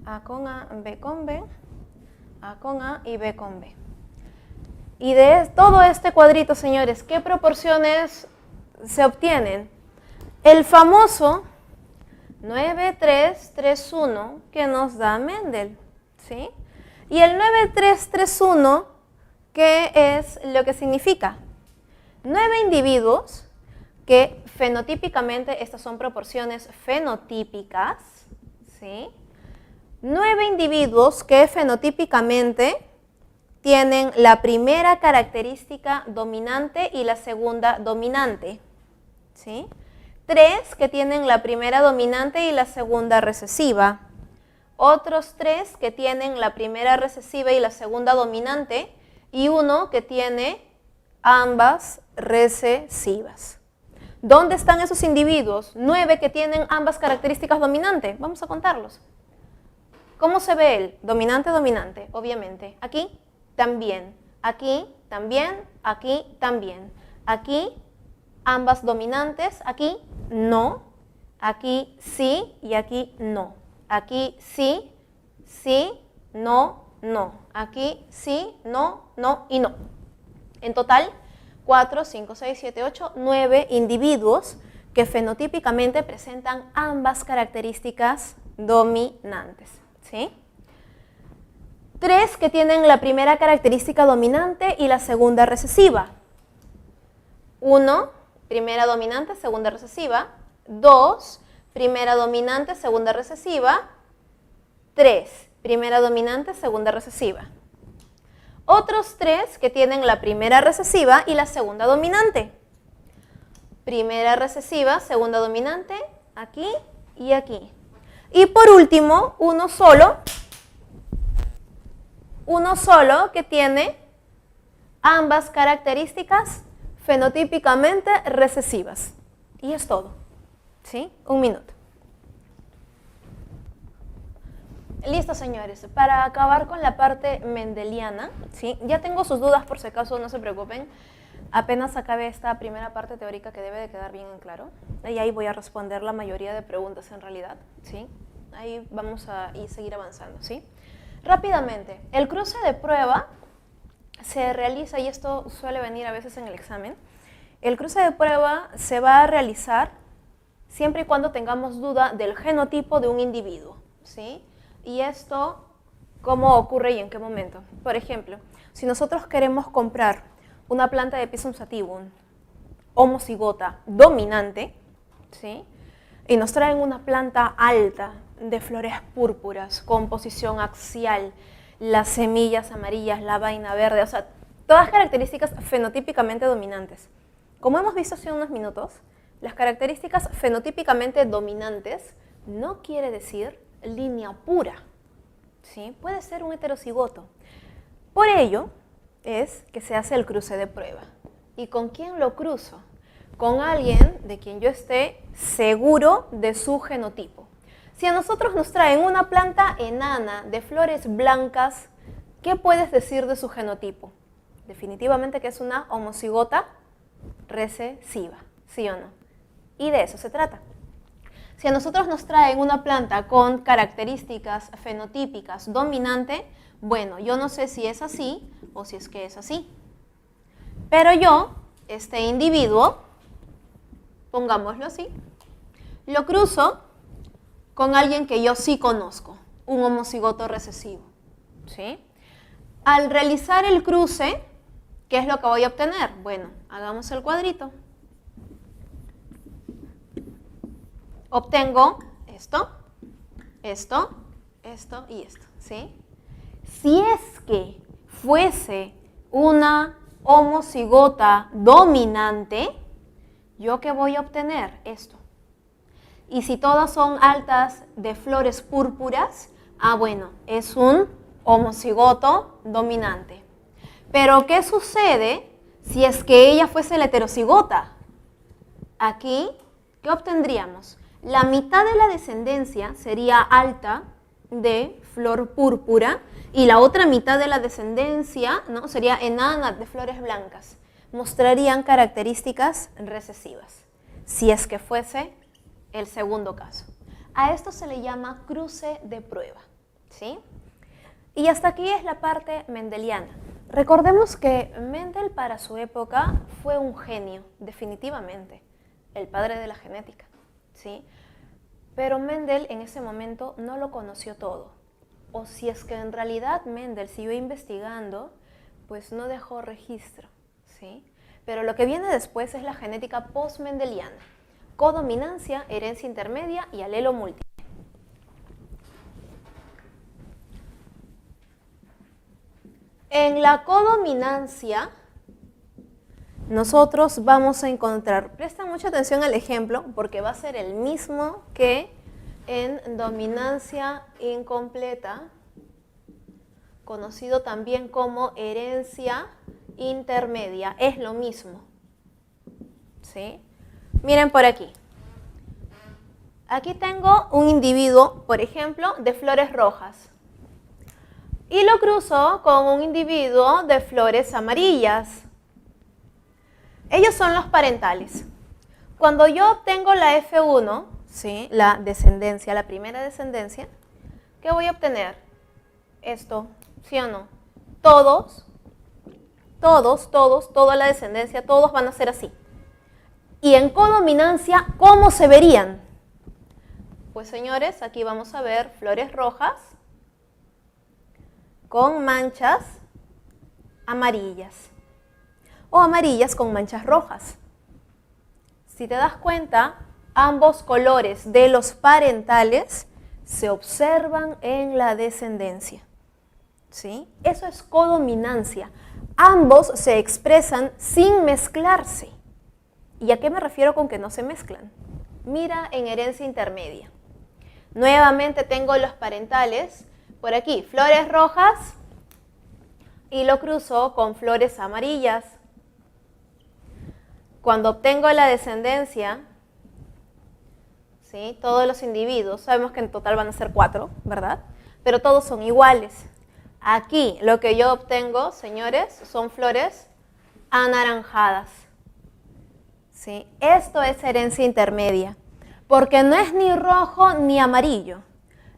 A con A, B con B, A con A y B con B. Y de todo este cuadrito, señores, ¿qué proporciones se obtienen? El famoso 9-3-3-1 que nos da Mendel, ¿sí? Y el 9-3-3-1, ¿qué es lo que significa? 9 individuos que fenotípicamente, estas son proporciones fenotípicas, ¿sí? 9 individuos que fenotípicamente tienen la primera característica dominante y la segunda dominante, ¿sí? 3 que tienen la primera dominante y la segunda recesiva. Otros 3 que tienen la primera recesiva y la segunda dominante. Y 1 que tiene ambas recesivas. ¿Dónde están esos individuos? 9 que tienen ambas características dominantes. Vamos a contarlos. ¿Cómo se ve él? Dominante, dominante, obviamente. Aquí también, aquí también, aquí también. Aquí ambas dominantes, aquí no, aquí sí y aquí no. Aquí sí, sí, no, no. Aquí sí, no, no y no. En total, 4, 5, 6, 7, 8, 9 individuos que fenotípicamente presentan ambas características dominantes, ¿sí? 3 que tienen la primera característica dominante y la segunda recesiva. 1, primera dominante, segunda recesiva. 2, primera dominante, segunda recesiva. 3, primera dominante, segunda recesiva. Otros 3 que tienen la primera recesiva y la segunda dominante. Primera recesiva, segunda dominante, aquí y aquí. Y por último, uno solo que tiene ambas características fenotípicamente recesivas. Y es todo, ¿sí? Un minuto. Listo, señores. Para acabar con la parte mendeliana, ¿sí? Ya tengo sus dudas, por si acaso, no se preocupen. Apenas acabe esta primera parte teórica que debe de quedar bien en claro. Y ahí voy a responder la mayoría de preguntas en realidad, ¿sí? Ahí vamos a seguir avanzando, ¿sí? Rápidamente, el cruce de prueba se realiza, y esto suele venir a veces en el examen, el cruce de prueba se va a realizar siempre y cuando tengamos duda del genotipo de un individuo, ¿sí? Y esto, ¿cómo ocurre y en qué momento? Por ejemplo, si nosotros queremos comprar una planta de Pisum sativum homocigota dominante, ¿sí? Y nos traen una planta alta de flores púrpuras, composición axial, las semillas amarillas, la vaina verde, o sea, todas características fenotípicamente dominantes. Como hemos visto hace unos minutos, las características fenotípicamente dominantes no quiere decir línea pura, ¿sí? Puede ser un heterocigoto. Por ello es que se hace el cruce de prueba. ¿Y con quién lo cruzo? Con alguien de quien yo esté seguro de su genotipo. Si a nosotros nos traen una planta enana de flores blancas, ¿qué puedes decir de su genotipo? Definitivamente que es una homocigota recesiva, ¿sí o no? Y de eso se trata. Si a nosotros nos traen una planta con características fenotípicas dominante, bueno, yo no sé si es así o si es que es así. Pero yo, este individuo, pongámoslo así, lo cruzo con alguien que yo sí conozco, un homocigoto recesivo, ¿sí? Al realizar el cruce, ¿qué es lo que voy a obtener? Bueno, hagamos el cuadrito. Obtengo esto, esto, esto y esto, ¿sí? Si es que fuese una homocigota dominante, ¿yo qué voy a obtener? Esto. Y si todas son altas de flores púrpuras, bueno, es un homocigoto dominante. Pero ¿qué sucede si es que ella fuese la heterocigota? Aquí, ¿qué obtendríamos? La mitad de la descendencia sería alta de flor púrpura y la otra mitad de la descendencia, ¿no?, sería enana de flores blancas. Mostrarían características recesivas, si es que fuese el segundo caso. A esto se le llama cruce de prueba, ¿sí? Y hasta aquí es la parte mendeliana. Recordemos que Mendel para su época fue un genio, definitivamente, el padre de la genética, ¿sí? Pero Mendel en ese momento no lo conoció todo. O si es que en realidad Mendel siguió investigando, pues no dejó registro, ¿sí? Pero lo que viene después es la genética post-mendeliana. Codominancia, herencia intermedia y alelo múltiple. En la codominancia, nosotros vamos a encontrar, presta mucha atención al ejemplo, porque va a ser el mismo que en dominancia incompleta, conocido también como herencia intermedia. Es lo mismo, ¿sí? Miren por aquí. Aquí tengo un individuo, por ejemplo, de flores rojas. Y lo cruzo con un individuo de flores amarillas. Ellos son los parentales. Cuando yo obtengo la F1, ¿sí?, la descendencia, la primera descendencia, ¿qué voy a obtener? Esto, ¿sí o no? Toda la descendencia, todos van a ser así. Y en codominancia, ¿cómo se verían? Pues señores, aquí vamos a ver flores rojas con manchas amarillas o amarillas con manchas rojas. Si te das cuenta, ambos colores de los parentales se observan en la descendencia, ¿sí? Eso es codominancia. Ambos se expresan sin mezclarse. ¿Y a qué me refiero con que no se mezclan? Mira en herencia intermedia. Nuevamente tengo los parentales, por aquí, flores rojas, y lo cruzo con flores amarillas. Cuando obtengo la descendencia, ¿sí?, todos los individuos, sabemos que en total van a ser 4, ¿verdad? Pero todos son iguales. Aquí lo que yo obtengo, señores, son flores anaranjadas, ¿sí? Esto es herencia intermedia, porque no es ni rojo ni amarillo,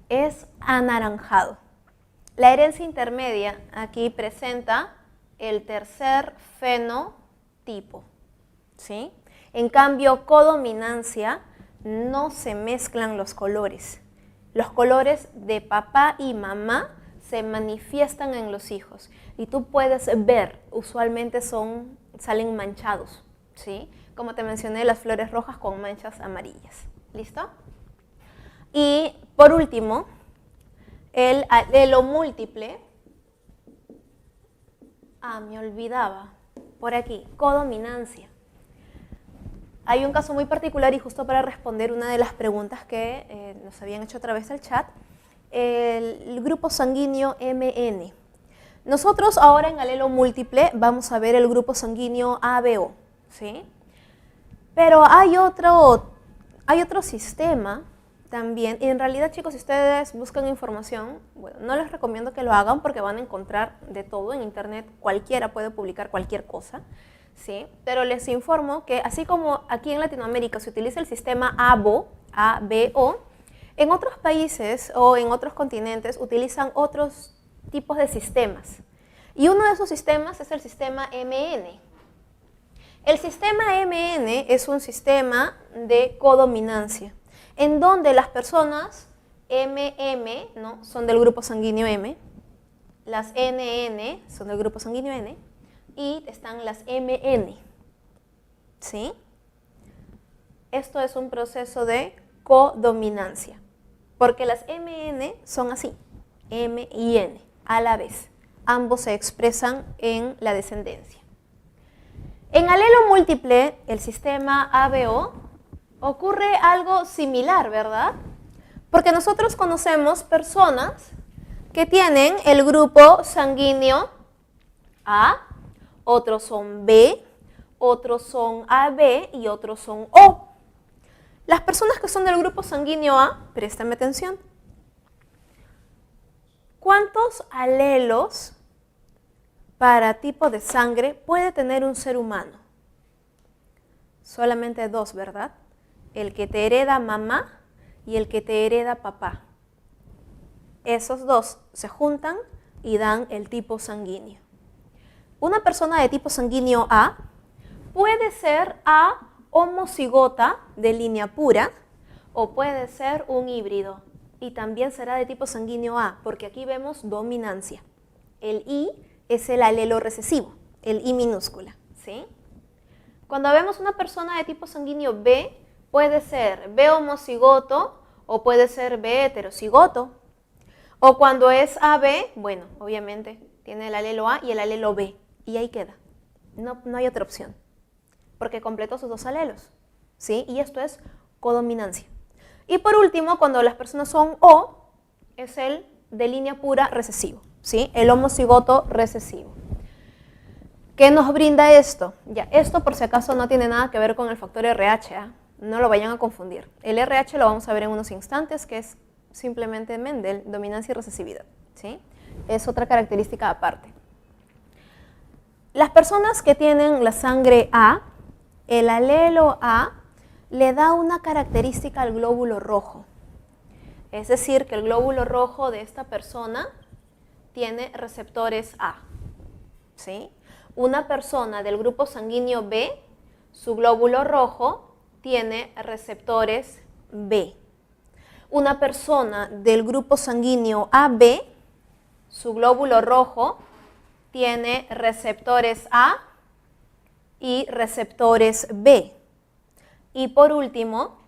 es anaranjado. La herencia intermedia aquí presenta el tercer fenotipo, ¿sí? En cambio, codominancia no se mezclan los colores. Los colores de papá y mamá se manifiestan en los hijos. Y tú puedes ver, usualmente salen manchados, ¿sí? Como te mencioné, las flores rojas con manchas amarillas. ¿Listo? Y por último, el alelo múltiple. Me olvidaba. Por aquí, codominancia. Hay un caso muy particular y justo para responder una de las preguntas que nos habían hecho a través del chat, el grupo sanguíneo MN. Nosotros ahora en alelo múltiple vamos a ver el grupo sanguíneo ABO, ¿sí? Pero hay otro sistema también, y en realidad, chicos, si ustedes buscan información, bueno, no les recomiendo que lo hagan porque van a encontrar de todo en internet, cualquiera puede publicar cualquier cosa, ¿sí? Pero les informo que así como aquí en Latinoamérica se utiliza el sistema ABO, en otros países o en otros continentes utilizan otros tipos de sistemas. Y uno de esos sistemas es el sistema MN. El sistema MN es un sistema de codominancia, en donde las personas MM, ¿no?, son del grupo sanguíneo M, las NN son del grupo sanguíneo N, y están las MN, ¿sí? Esto es un proceso de codominancia, porque las MN son así, M y N, a la vez. Ambos se expresan en la descendencia. En alelo múltiple, el sistema ABO, ocurre algo similar, ¿verdad? Porque nosotros conocemos personas que tienen el grupo sanguíneo A, otros son B, otros son AB y otros son O. Las personas que son del grupo sanguíneo A, préstame atención. ¿Cuántos alelos para tipo de sangre puede tener un ser humano? Solamente dos, ¿verdad? El que te hereda mamá y el que te hereda papá. Esos dos se juntan y dan el tipo sanguíneo. Una persona de tipo sanguíneo A puede ser A homocigota de línea pura o puede ser un híbrido y también será de tipo sanguíneo A porque aquí vemos dominancia. El I es el alelo recesivo, el I minúscula, ¿sí? Cuando vemos una persona de tipo sanguíneo B, puede ser B homocigoto o puede ser B heterocigoto. O cuando es AB, bueno, obviamente tiene el alelo A y el alelo B, y ahí queda. No hay otra opción, porque completó sus dos alelos, ¿sí? Y esto es codominancia. Y por último, cuando las personas son O, es el de línea pura recesivo, ¿sí? El homocigoto recesivo. ¿Qué nos brinda esto? Ya, esto por si acaso no tiene nada que ver con el factor RH, ¿eh? No lo vayan a confundir. El RH lo vamos a ver en unos instantes, que es simplemente Mendel, dominancia y recesividad, ¿sí? Es otra característica aparte. Las personas que tienen la sangre A, el alelo A le da una característica al glóbulo rojo. Es decir, que el glóbulo rojo de esta persona tiene receptores A, ¿sí? Una persona del grupo sanguíneo B, su glóbulo rojo tiene receptores B. Una persona del grupo sanguíneo AB, su glóbulo rojo tiene receptores A y receptores B. Y por último,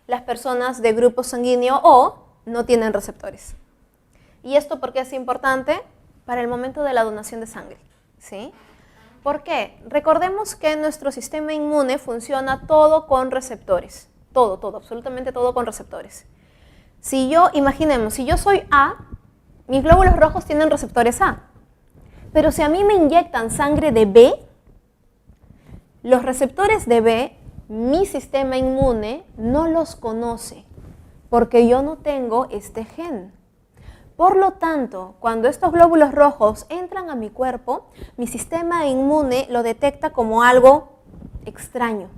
las personas de grupo sanguíneo O no tienen receptores. ¿Y esto por qué es importante? Para el momento de la donación de sangre, ¿sí? ¿Por qué? Recordemos que nuestro sistema inmune funciona todo con receptores. Todo, absolutamente todo con receptores. Imaginemos, si yo soy A, mis glóbulos rojos tienen receptores A. Pero si a mí me inyectan sangre de B, los receptores de B, mi sistema inmune no los conoce, porque yo no tengo este gen. Por lo tanto, cuando estos glóbulos rojos entran a mi cuerpo, mi sistema inmune lo detecta como algo extraño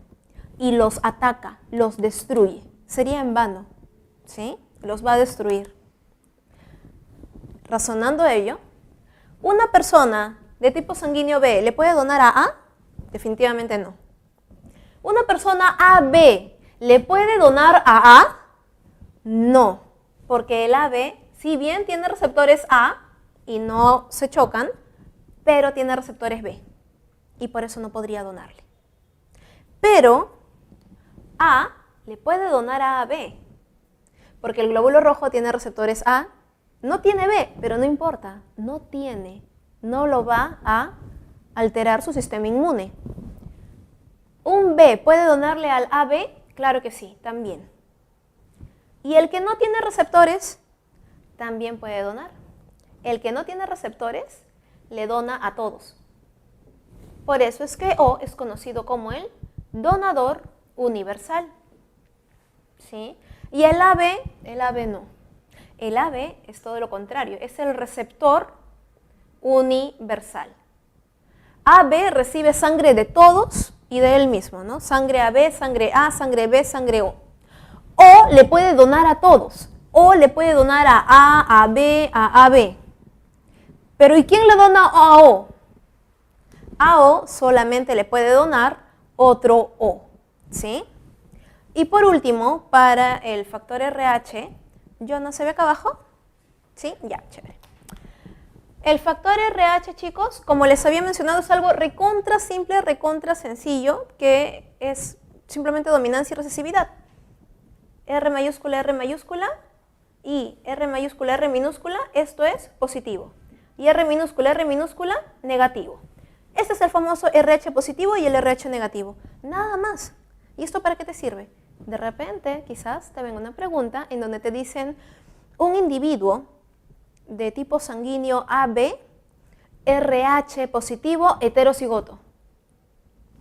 y los ataca, los destruye. Sería en vano, ¿sí? Los va a destruir. Razonando ello, ¿una persona de tipo sanguíneo B le puede donar a A? Definitivamente no. ¿Una persona AB le puede donar a A? No, porque el AB Si bien tiene receptores A y no se chocan, pero tiene receptores B y por eso no podría donarle. Pero A le puede donar a B, porque el glóbulo rojo tiene receptores A, no tiene B, pero no importa, no lo va a alterar su sistema inmune. ¿Un B puede donarle al AB? Claro que sí, también. Y el que no tiene receptores, también puede donar. El que no tiene receptores, le dona a todos. Por eso es que O es conocido como el donador universal. ¿Sí? Y el AB no. El AB es todo lo contrario, es el receptor universal. AB recibe sangre de todos y de él mismo, ¿no? Sangre AB, sangre A, sangre B, sangre O. O le puede donar a todos. O le puede donar a B, a AB. Pero ¿y quién le dona a O? A O solamente le puede donar otro O, ¿sí? Y por último, para el factor RH, ¿yo no se ve acá abajo? ¿Sí? Ya, chévere. El factor RH, chicos, como les había mencionado, es algo recontra simple, recontra sencillo, que es simplemente dominancia y recesividad. R mayúscula y R mayúscula, R minúscula, esto es positivo. Y R minúscula, negativo. Este es el famoso RH positivo y el RH negativo. Nada más. ¿Y esto para qué te sirve? De repente, quizás te venga una pregunta en donde te dicen un individuo de tipo sanguíneo AB, RH positivo, heterocigoto.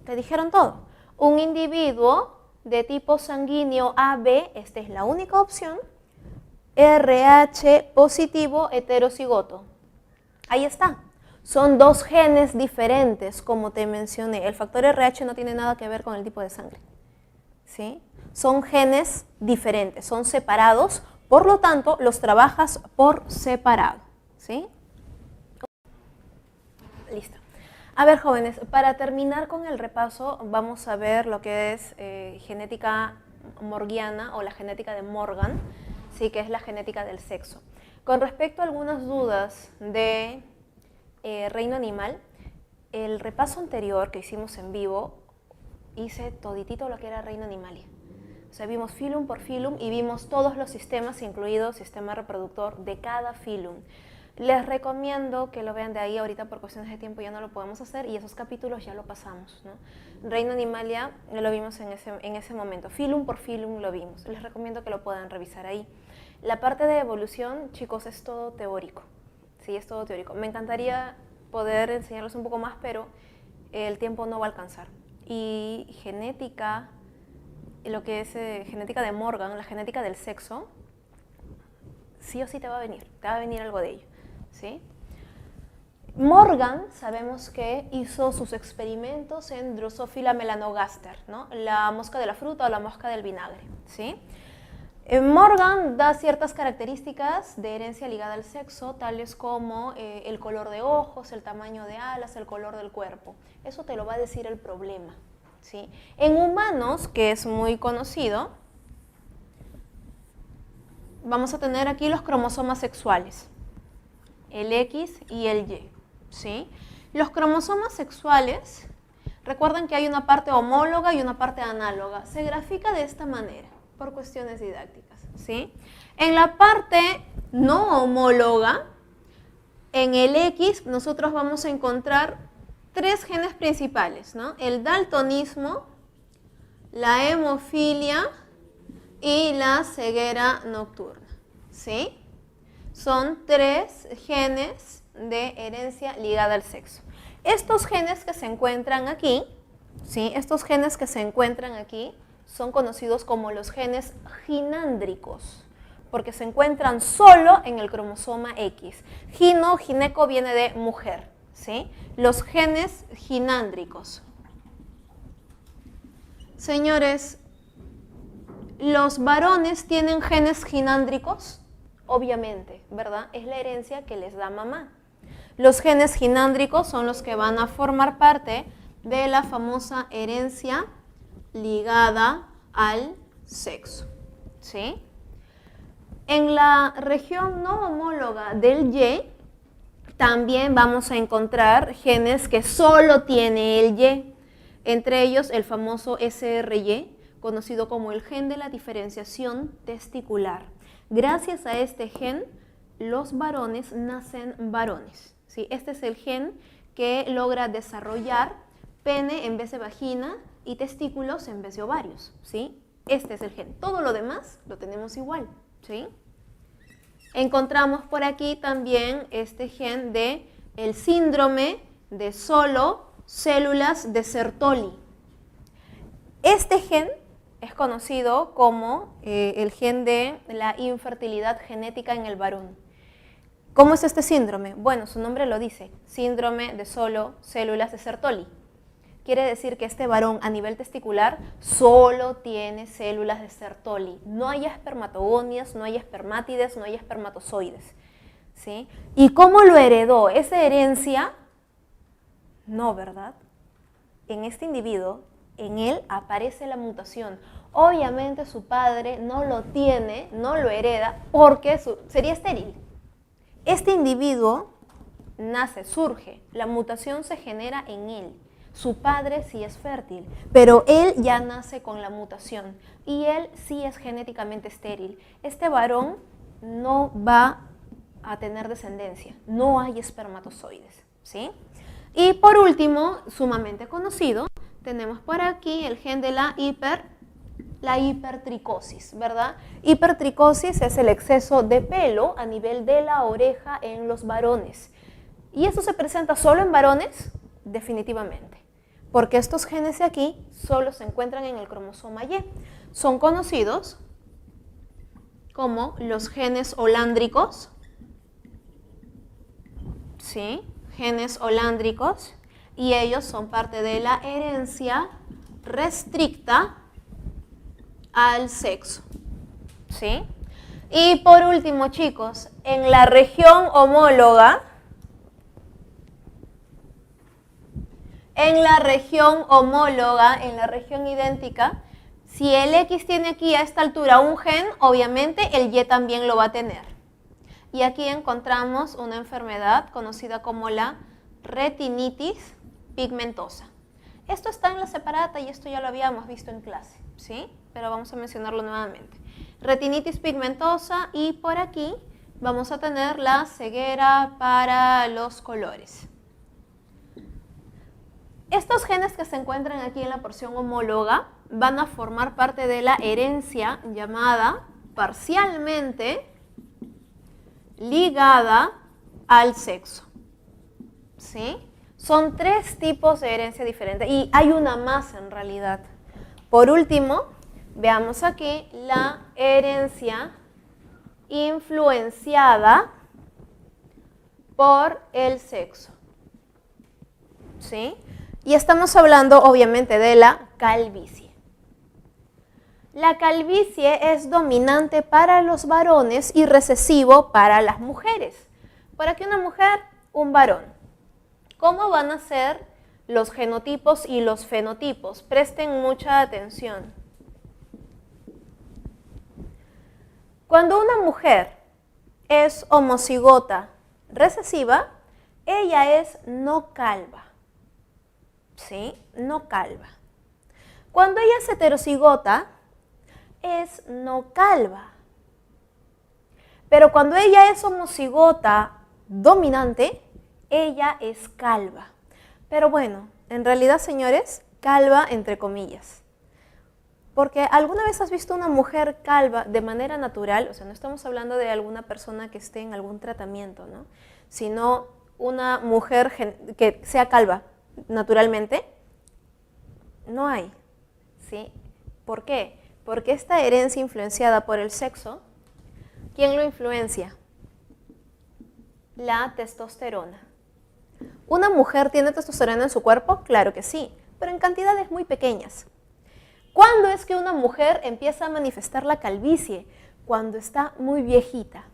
Te dijeron todo. Un individuo de tipo sanguíneo AB, esta es la única opción, RH positivo, heterocigoto. Ahí está. Son dos genes diferentes, como te mencioné. El factor RH no tiene nada que ver con el tipo de sangre. ¿Sí? Son genes diferentes, son separados, por lo tanto, los trabajas por separado. ¿Sí? Listo. A ver, jóvenes, para terminar con el repaso, vamos a ver lo que es genética morgiana o la genética de Morgan, ¿sí? Que es la genética del sexo. Con respecto a algunas dudas de reino animal, el repaso anterior que hicimos en vivo, hice toditito lo que era reino animalia. O sea, vimos filum por filum y vimos todos los sistemas, incluido sistema reproductor de cada filum. Les recomiendo que lo vean de ahí, ahorita por cuestiones de tiempo ya no lo podemos hacer y esos capítulos ya lo pasamos, ¿no? Reino Animalia lo vimos en ese momento, filum por filum lo vimos. Les recomiendo que lo puedan revisar ahí. La parte de evolución, chicos, es todo teórico. Sí, es todo teórico. Me encantaría poder enseñarles un poco más, pero el tiempo no va a alcanzar. Y genética, lo que es genética de Morgan, la genética del sexo, sí o sí te va a venir algo de ello, ¿sí? Morgan, sabemos que hizo sus experimentos en Drosophila melanogaster, ¿no? La mosca de la fruta o la mosca del vinagre, ¿sí? Morgan da ciertas características de herencia ligada al sexo, tales como el color de ojos, el tamaño de alas, el color del cuerpo. Eso te lo va a decir el problema, ¿sí? En humanos, que es muy conocido, vamos a tener aquí los cromosomas sexuales, el X y el Y, ¿sí? Los cromosomas sexuales, recuerden que hay una parte homóloga y una parte análoga. Se grafica de esta manera, por cuestiones didácticas, ¿sí? En la parte no homóloga, en el X, nosotros vamos a encontrar tres genes principales, ¿no? El daltonismo, la hemofilia y la ceguera nocturna, ¿sí? Son tres genes de herencia ligada al sexo. Estos genes que se encuentran aquí, ¿sí? Estos genes que se encuentran aquí son conocidos como los genes ginándricos, porque se encuentran solo en el cromosoma X. Gineco viene de mujer, ¿sí? Los genes ginándricos. Señores, ¿los varones tienen genes ginándricos? Obviamente, ¿verdad? Es la herencia que les da mamá. Los genes ginándricos son los que van a formar parte de la famosa herencia ligada al sexo, ¿sí? En la región no homóloga del Y, también vamos a encontrar genes que solo tiene el Y, entre ellos el famoso SRY, conocido como el gen de la diferenciación testicular. Gracias a este gen, los varones nacen varones, ¿sí? Este es el gen que logra desarrollar pene en vez de vagina y testículos en vez de ovarios, ¿sí? Este es el gen. Todo lo demás lo tenemos igual, ¿sí? Encontramos por aquí también este gen de el síndrome de solo células de Sertoli. Este gen es conocido como el gen de la infertilidad genética en el varón. ¿Cómo es este síndrome? Bueno, su nombre lo dice, síndrome de solo células de Sertoli. Quiere decir que este varón a nivel testicular solo tiene células de Sertoli. No hay espermatogonias, no hay espermátides, no hay espermatozoides, ¿sí? ¿Y cómo lo heredó? ¿Esa herencia? No, ¿verdad? En este individuo, en él aparece la mutación. Obviamente su padre no lo tiene, no lo hereda, porque sería estéril. Este individuo nace, surge, la mutación se genera en él. Su padre sí es fértil, pero él ya nace con la mutación y él sí es genéticamente estéril. Este varón no va a tener descendencia, no hay espermatozoides, ¿sí? Y por último, sumamente conocido, tenemos por aquí el gen de la hipertricosis, ¿verdad? Hipertricosis es el exceso de pelo a nivel de la oreja en los varones. ¿Y eso se presenta solo en varones? Definitivamente, porque estos genes de aquí solo se encuentran en el cromosoma Y. Son conocidos como los genes holándricos, ¿sí? Genes holándricos, y ellos son parte de la herencia restricta al sexo, ¿sí? Y por último, chicos, en la región homóloga, en la región idéntica, si el X tiene aquí a esta altura un gen, obviamente el Y también lo va a tener. Y aquí encontramos una enfermedad conocida como la retinitis pigmentosa. Esto está en la separata y esto ya lo habíamos visto en clase, ¿sí? Pero vamos a mencionarlo nuevamente. Retinitis pigmentosa, y por aquí vamos a tener la ceguera para los colores. Estos genes que se encuentran aquí en la porción homóloga van a formar parte de la herencia llamada parcialmente ligada al sexo, ¿sí? Son 3 tipos de herencia diferentes y hay una más en realidad. Por último, veamos aquí la herencia influenciada por el sexo, ¿sí? Y estamos hablando obviamente de la calvicie. La calvicie es dominante para los varones y recesivo para las mujeres. ¿Para qué una mujer? Un varón. ¿Cómo van a ser los genotipos y los fenotipos? Presten mucha atención. Cuando una mujer es homocigota recesiva, ella es no calva, ¿sí? No calva. Cuando ella es heterocigota, es no calva. Pero cuando ella es homocigota dominante, ella es calva. Pero bueno, en realidad, señores, calva entre comillas. Porque ¿alguna vez has visto una mujer calva de manera natural? O sea, no estamos hablando de alguna persona que esté en algún tratamiento, ¿no? Sino una mujer que sea calva naturalmente. No hay, ¿sí? ¿Por qué? Porque esta herencia influenciada por el sexo, ¿quién lo influencia? La testosterona. ¿Una mujer tiene testosterona en su cuerpo? Claro que sí, pero en cantidades muy pequeñas. ¿Cuándo es que una mujer empieza a manifestar la calvicie? Cuando está muy viejita.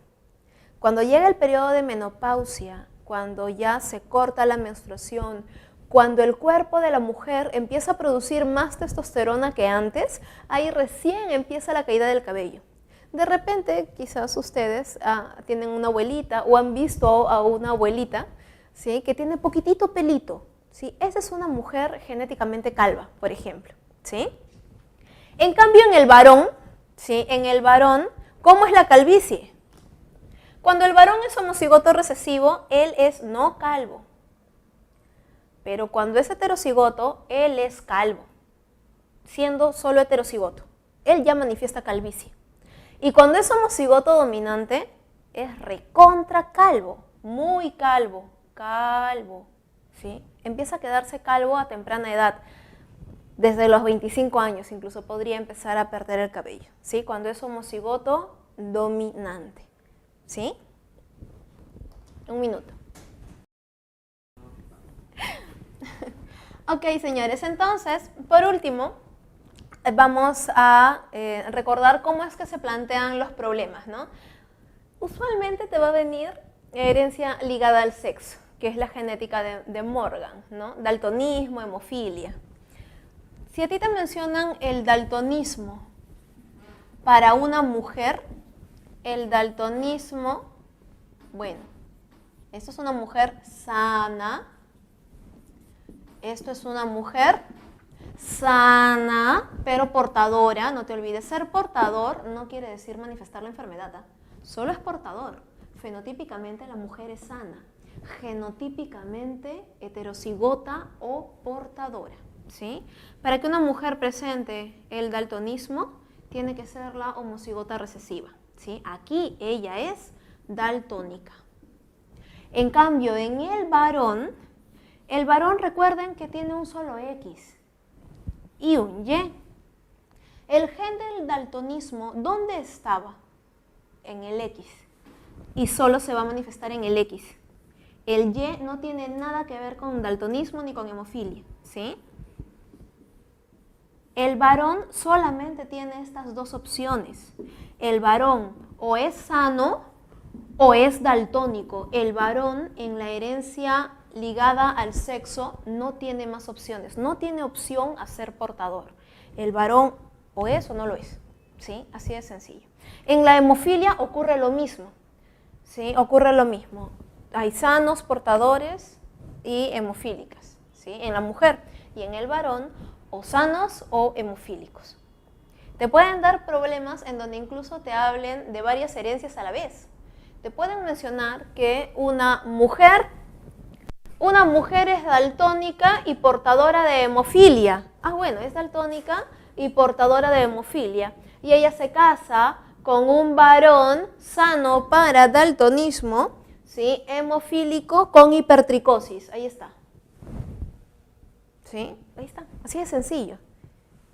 Cuando llega el periodo de menopausia, cuando ya se corta la menstruación, cuando el cuerpo de la mujer empieza a producir más testosterona que antes, ahí recién empieza la caída del cabello. De repente, quizás ustedes tienen una abuelita o han visto a una abuelita, ¿sí?, que tiene poquitito pelito, ¿sí? Esa es una mujer genéticamente calva, por ejemplo, ¿sí? En cambio, en el varón, ¿sí?, en el varón, ¿cómo es la calvicie? Cuando el varón es homocigoto recesivo, él es no calvo. Pero cuando es heterocigoto, él es calvo, siendo solo heterocigoto. Él ya manifiesta calvicie. Y cuando es homocigoto dominante, es recontra calvo, muy calvo, ¿sí? Empieza a quedarse calvo a temprana edad. Desde los 25 años incluso podría empezar a perder el cabello, ¿sí? Cuando es homocigoto dominante, ¿sí? Un minuto. Ok, señores, entonces, por último, vamos a recordar cómo es que se plantean los problemas, ¿no? Usualmente te va a venir herencia ligada al sexo, que es la genética de Morgan, ¿no? Daltonismo, hemofilia. Si a ti te mencionan el daltonismo para una mujer, el daltonismo, bueno, esto es una mujer sana, esto es una mujer sana, pero portadora. No te olvides, ser portador no quiere decir manifestar la enfermedad, solo es portador. Fenotípicamente la mujer es sana, genotípicamente heterocigota o portadora, ¿sí? Para que una mujer presente el daltonismo, tiene que ser la homocigota recesiva, ¿sí? Aquí ella es daltónica. En cambio, en el varón recuerden que tiene un solo X y un Y. El gen del daltonismo, ¿dónde estaba? En el X. Y solo se va a manifestar en el X. El Y no tiene nada que ver con daltonismo ni con hemofilia, ¿sí? El varón solamente tiene estas dos opciones. El varón o es sano o es daltónico. El varón en la herencia ligada al sexo no tiene más opciones, no tiene opción a ser portador. El varón o es o no lo es, ¿sí? Así de sencillo. En la hemofilia ocurre lo mismo, ¿sí? Ocurre lo mismo. Hay sanos, portadores y hemofílicas, ¿sí? En la mujer y en el varón, o sanos o hemofílicos. Te pueden dar problemas en donde incluso te hablen de varias herencias a la vez. Te pueden mencionar que una mujer es daltónica y portadora de hemofilia. Bueno, es daltónica y portadora de hemofilia. Y ella se casa con un varón sano para daltonismo, ¿sí? Hemofílico con hipertricosis. Ahí está. ¿Sí? Ahí está. Así de sencillo.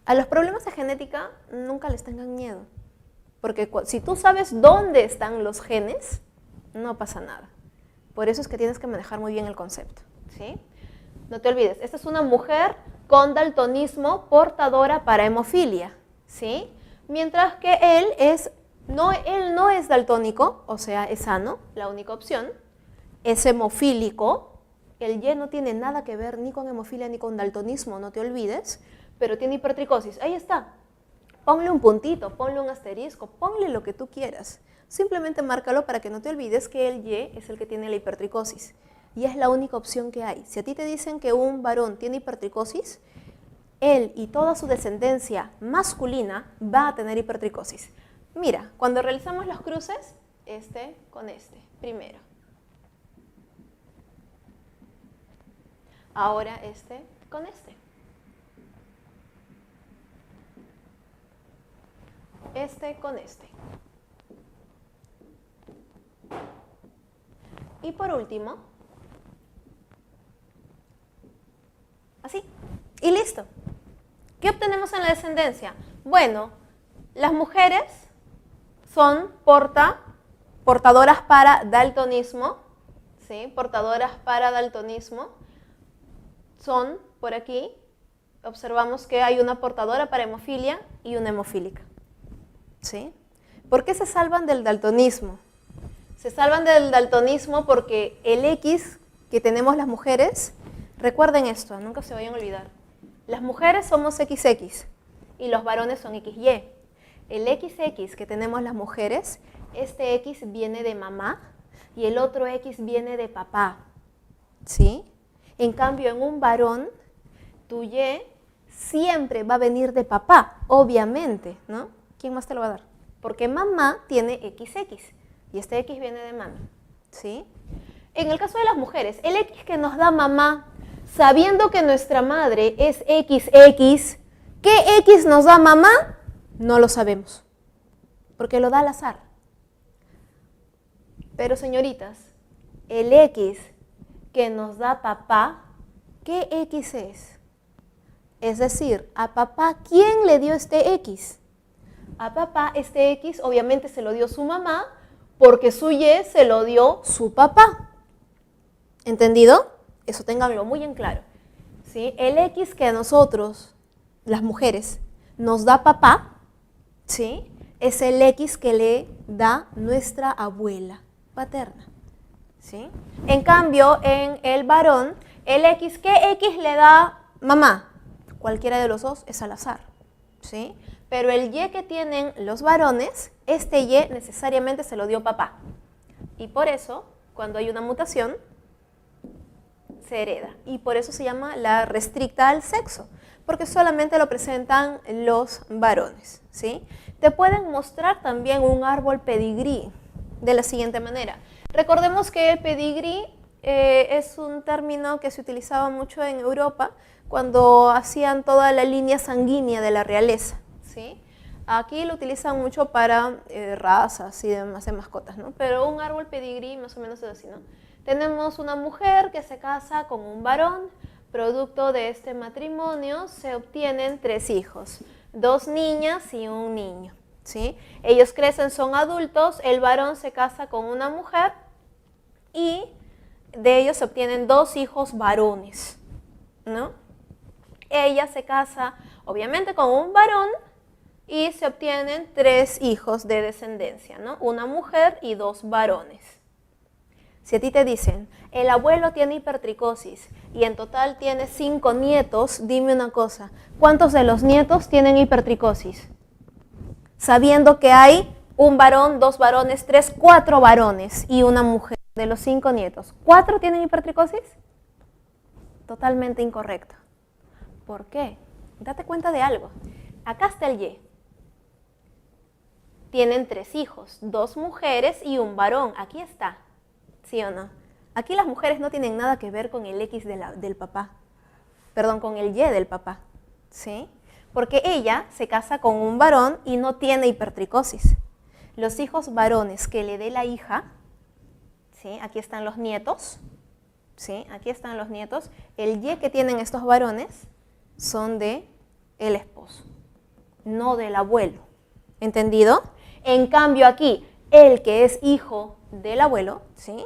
A los problemas de genética nunca les tengan miedo. Porque si tú sabes dónde están los genes, no pasa nada. Por eso es que tienes que manejar muy bien el concepto, ¿sí? No te olvides, esta es una mujer con daltonismo portadora para hemofilia, ¿sí? Mientras que él no es daltónico, o sea, es sano, la única opción, es hemofílico. El Y no tiene nada que ver ni con hemofilia ni con daltonismo, no te olvides, pero tiene hipertricosis. Ahí está. Ponle un puntito, ponle un asterisco, ponle lo que tú quieras. Simplemente márcalo para que no te olvides que el Y es el que tiene la hipertricosis. Y es la única opción que hay. Si a ti te dicen que un varón tiene hipertricosis, él y toda su descendencia masculina va a tener hipertricosis. Mira, cuando realizamos los cruces, este con este, primero. Ahora este con este. Este con este. Y por último, así. Y listo. ¿Qué obtenemos en la descendencia? Bueno, las mujeres son portadoras para daltonismo, ¿sí? Portadoras para daltonismo. Son, por aquí, observamos que hay una portadora para hemofilia y una hemofílica, ¿sí? ¿Por qué se salvan del daltonismo? Se salvan del daltonismo porque el X que tenemos las mujeres, recuerden esto, nunca se vayan a olvidar. Las mujeres somos XX y los varones son XY. El XX que tenemos las mujeres, este X viene de mamá y el otro X viene de papá, ¿sí? En cambio, en un varón, tu Y siempre va a venir de papá, obviamente, ¿no? ¿Quién más te lo va a dar? Porque mamá tiene XX y este X viene de mami, ¿sí? En el caso de las mujeres, el X que nos da mamá, sabiendo que nuestra madre es XX, ¿qué X nos da mamá? No lo sabemos, porque lo da al azar. Pero señoritas, el X que nos da papá, ¿qué X es? Es decir, a papá, ¿quién le dio este X? A papá este X obviamente se lo dio su mamá, porque su Y se lo dio su papá. ¿Entendido? Eso ténganlo muy en claro, ¿sí? El X que a nosotros, las mujeres, nos da papá, ¿sí? Es el X que le da nuestra abuela paterna, ¿sí? En cambio, en el varón, el X, ¿qué X le da mamá? Cualquiera de los dos es al azar, ¿sí? Pero el Y que tienen los varones, este Y necesariamente se lo dio papá. Y por eso, cuando hay una mutación, se hereda. Y por eso se llama la restricta al sexo, porque solamente lo presentan los varones, ¿sí? Te pueden mostrar también un árbol pedigrí de la siguiente manera. Recordemos que el pedigrí es un término que se utilizaba mucho en Europa cuando hacían toda la línea sanguínea de la realeza, ¿sí? Aquí lo utilizan mucho para razas y demás de mascotas, ¿no? Pero un árbol pedigrí más o menos es así, ¿no? Tenemos una mujer que se casa con un varón, producto de este matrimonio se obtienen 3 hijos, 2 niñas y un niño, ¿sí? Ellos crecen, son adultos, el varón se casa con una mujer y de ellos se obtienen 2 hijos varones, ¿no? Ella se casa obviamente con un varón y se obtienen 3 hijos de descendencia, ¿no? Una mujer y 2 varones. Si a ti te dicen, el abuelo tiene hipertricosis y en total tiene 5 nietos, dime una cosa, ¿cuántos de los nietos tienen hipertricosis? Sabiendo que hay un varón, 2 varones, 3, 4 varones y una mujer de los 5 nietos. ¿4 tienen hipertricosis? Totalmente incorrecto. ¿Por qué? Date cuenta de algo. Acá está el Y. Tienen 3 hijos, 2 mujeres y un varón. Aquí está. ¿Sí o no? Aquí las mujeres no tienen nada que ver con el X del papá. Perdón, con el Y del papá. ¿Sí? Porque ella se casa con un varón y no tiene hipertricosis. Los hijos varones que le dé la hija, ¿sí? Aquí están los nietos, ¿sí? Aquí están los nietos. El Y que tienen estos varones son de el esposo, no del abuelo. ¿Entendido? En cambio aquí, el que es hijo del abuelo, ¿sí?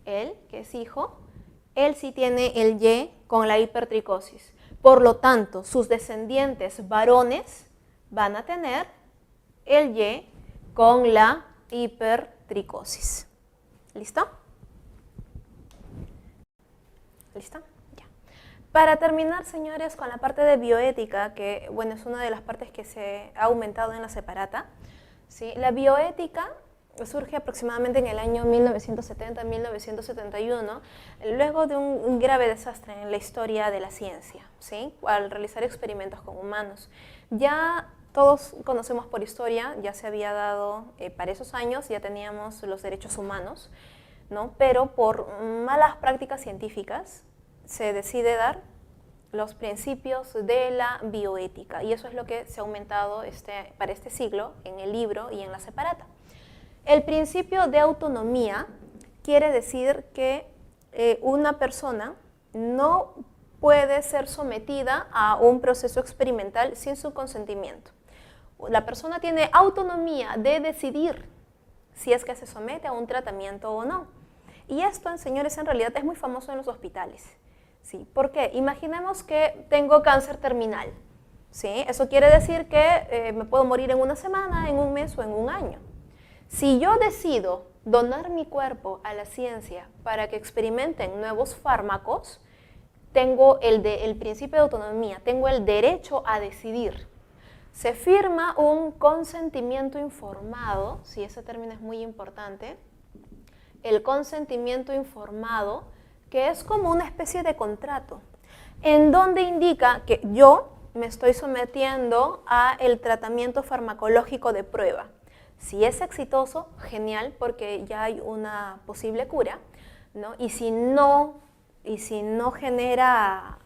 Él, que es hijo, él sí tiene el Y con la hipertricosis. Por lo tanto, sus descendientes varones van a tener el Y con la hipertricosis. ¿Listo? ¿Listo? Ya. Para terminar, señores, con la parte de bioética, que bueno, es una de las partes que se ha aumentado en la separata, ¿sí? La bioética surge aproximadamente en el año 1970-1971, luego de un grave desastre en la historia de la ciencia, ¿sí? Al realizar experimentos con humanos. Ya todos conocemos por historia, ya se había dado, para esos años ya teníamos los derechos humanos, ¿no? Pero por malas prácticas científicas se decide dar los principios de la bioética, y eso es lo que se ha aumentado para este siglo en el libro y en la separata. El principio de autonomía quiere decir que una persona no puede ser sometida a un proceso experimental sin su consentimiento. La persona tiene autonomía de decidir si es que se somete a un tratamiento o no. Y esto, señores, en realidad es muy famoso en los hospitales. ¿Sí? ¿Por qué? Imaginemos que tengo cáncer terminal. ¿Sí? Eso quiere decir que me puedo morir en una semana, en un mes o en un año. Si yo decido donar mi cuerpo a la ciencia para que experimenten nuevos fármacos, tengo el principio de autonomía, tengo el derecho a decidir. Se firma un consentimiento informado, sí, ese término es muy importante, el consentimiento informado, que es como una especie de contrato, en donde indica que yo me estoy sometiendo a el tratamiento farmacológico de prueba. Si es exitoso, genial, porque ya hay una posible cura, ¿no? Y si no genera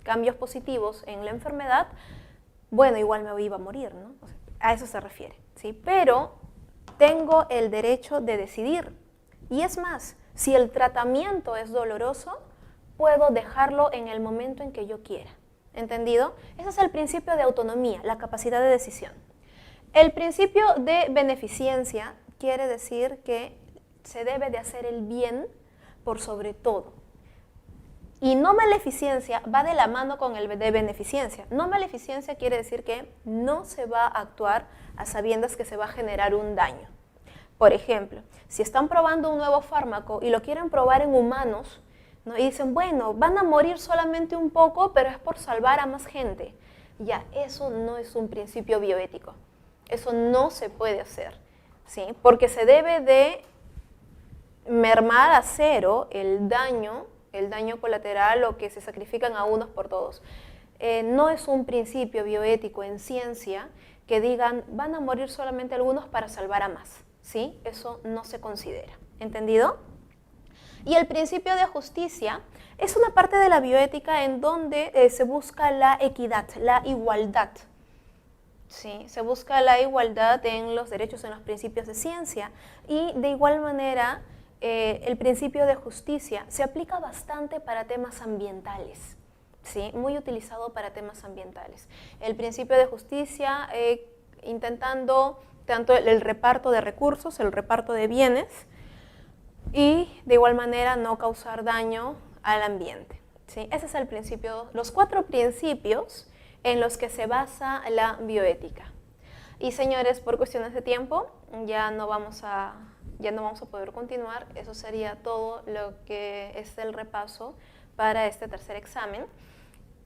cambios positivos en la enfermedad, bueno, igual me iba a morir, ¿no? O sea, a eso se refiere, ¿sí? Pero tengo el derecho de decidir. Y es más, si el tratamiento es doloroso, puedo dejarlo en el momento en que yo quiera. ¿Entendido? Ese es el principio de autonomía, la capacidad de decisión. El principio de beneficencia quiere decir que se debe de hacer el bien por sobre todo. Y no maleficencia va de la mano con el de beneficencia. No maleficencia quiere decir que no se va a actuar a sabiendas que se va a generar un daño. Por ejemplo, si están probando un nuevo fármaco y lo quieren probar en humanos, ¿no? Y dicen, bueno, van a morir solamente un poco, pero es por salvar a más gente. Ya, eso no es un principio bioético. Eso no se puede hacer, ¿sí? Porque se debe de mermar a cero el daño colateral o que se sacrifican a unos por todos. No es un principio bioético en ciencia que digan van a morir solamente algunos para salvar a más, ¿sí? Eso no se considera, ¿entendido? Y el principio de justicia es una parte de la bioética en donde se busca la equidad, la igualdad. Sí, se busca la igualdad en los derechos, en los principios de ciencia y de igual manera el principio de justicia se aplica bastante para temas ambientales, ¿sí? Muy utilizado para temas ambientales. El principio de justicia intentando tanto el reparto de recursos, el reparto de bienes y de igual manera no causar daño al ambiente, ¿sí? Ese es el principio, los 4 principios en los que se basa la bioética. Y señores, por cuestiones de tiempo ya no vamos a poder continuar. Eso sería todo lo que es el repaso para este tercer examen.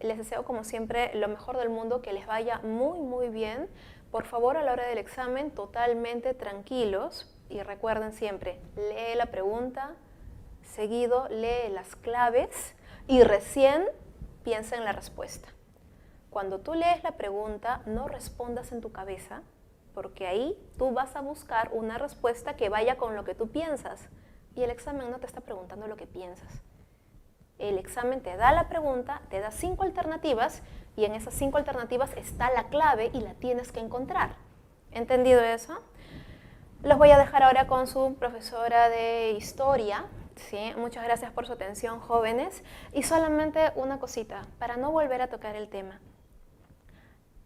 Les deseo como siempre lo mejor del mundo, que les vaya muy muy bien. Por favor, a la hora del examen, totalmente tranquilos y recuerden siempre, lee la pregunta, seguido lee las claves y recién piensa en la respuesta. Cuando tú lees la pregunta, no respondas en tu cabeza, porque ahí tú vas a buscar una respuesta que vaya con lo que tú piensas. Y el examen no te está preguntando lo que piensas. El examen te da la pregunta, te da 5 alternativas, y en esas 5 alternativas está la clave y la tienes que encontrar. ¿Entendido eso? Los voy a dejar ahora con su profesora de historia. ¿Sí? Muchas gracias por su atención, jóvenes. Y solamente una cosita, para no volver a tocar el tema.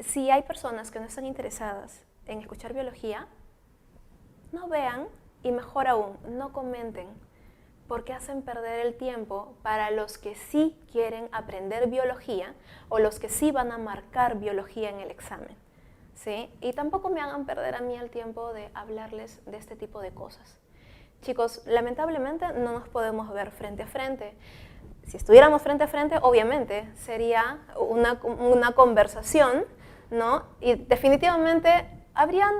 Si hay personas que no están interesadas en escuchar biología, no vean y mejor aún, no comenten, porque hacen perder el tiempo para los que sí quieren aprender biología o los que sí van a marcar biología en el examen, ¿sí? Y tampoco me hagan perder a mí el tiempo de hablarles de este tipo de cosas. Chicos, lamentablemente no nos podemos ver frente a frente. Si estuviéramos frente a frente, obviamente sería una conversación, ¿no? Y definitivamente habrían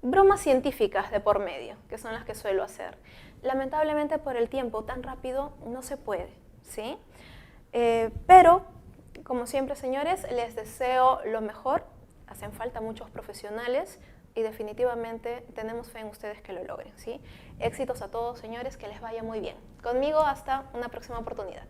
bromas científicas de por medio, que son las que suelo hacer. Lamentablemente por el tiempo tan rápido no se puede, ¿sí? Pero, como siempre, señores, les deseo lo mejor. Hacen falta muchos profesionales y definitivamente tenemos fe en ustedes que lo logren, ¿sí? Éxitos a todos, señores, que les vaya muy bien. Conmigo hasta una próxima oportunidad.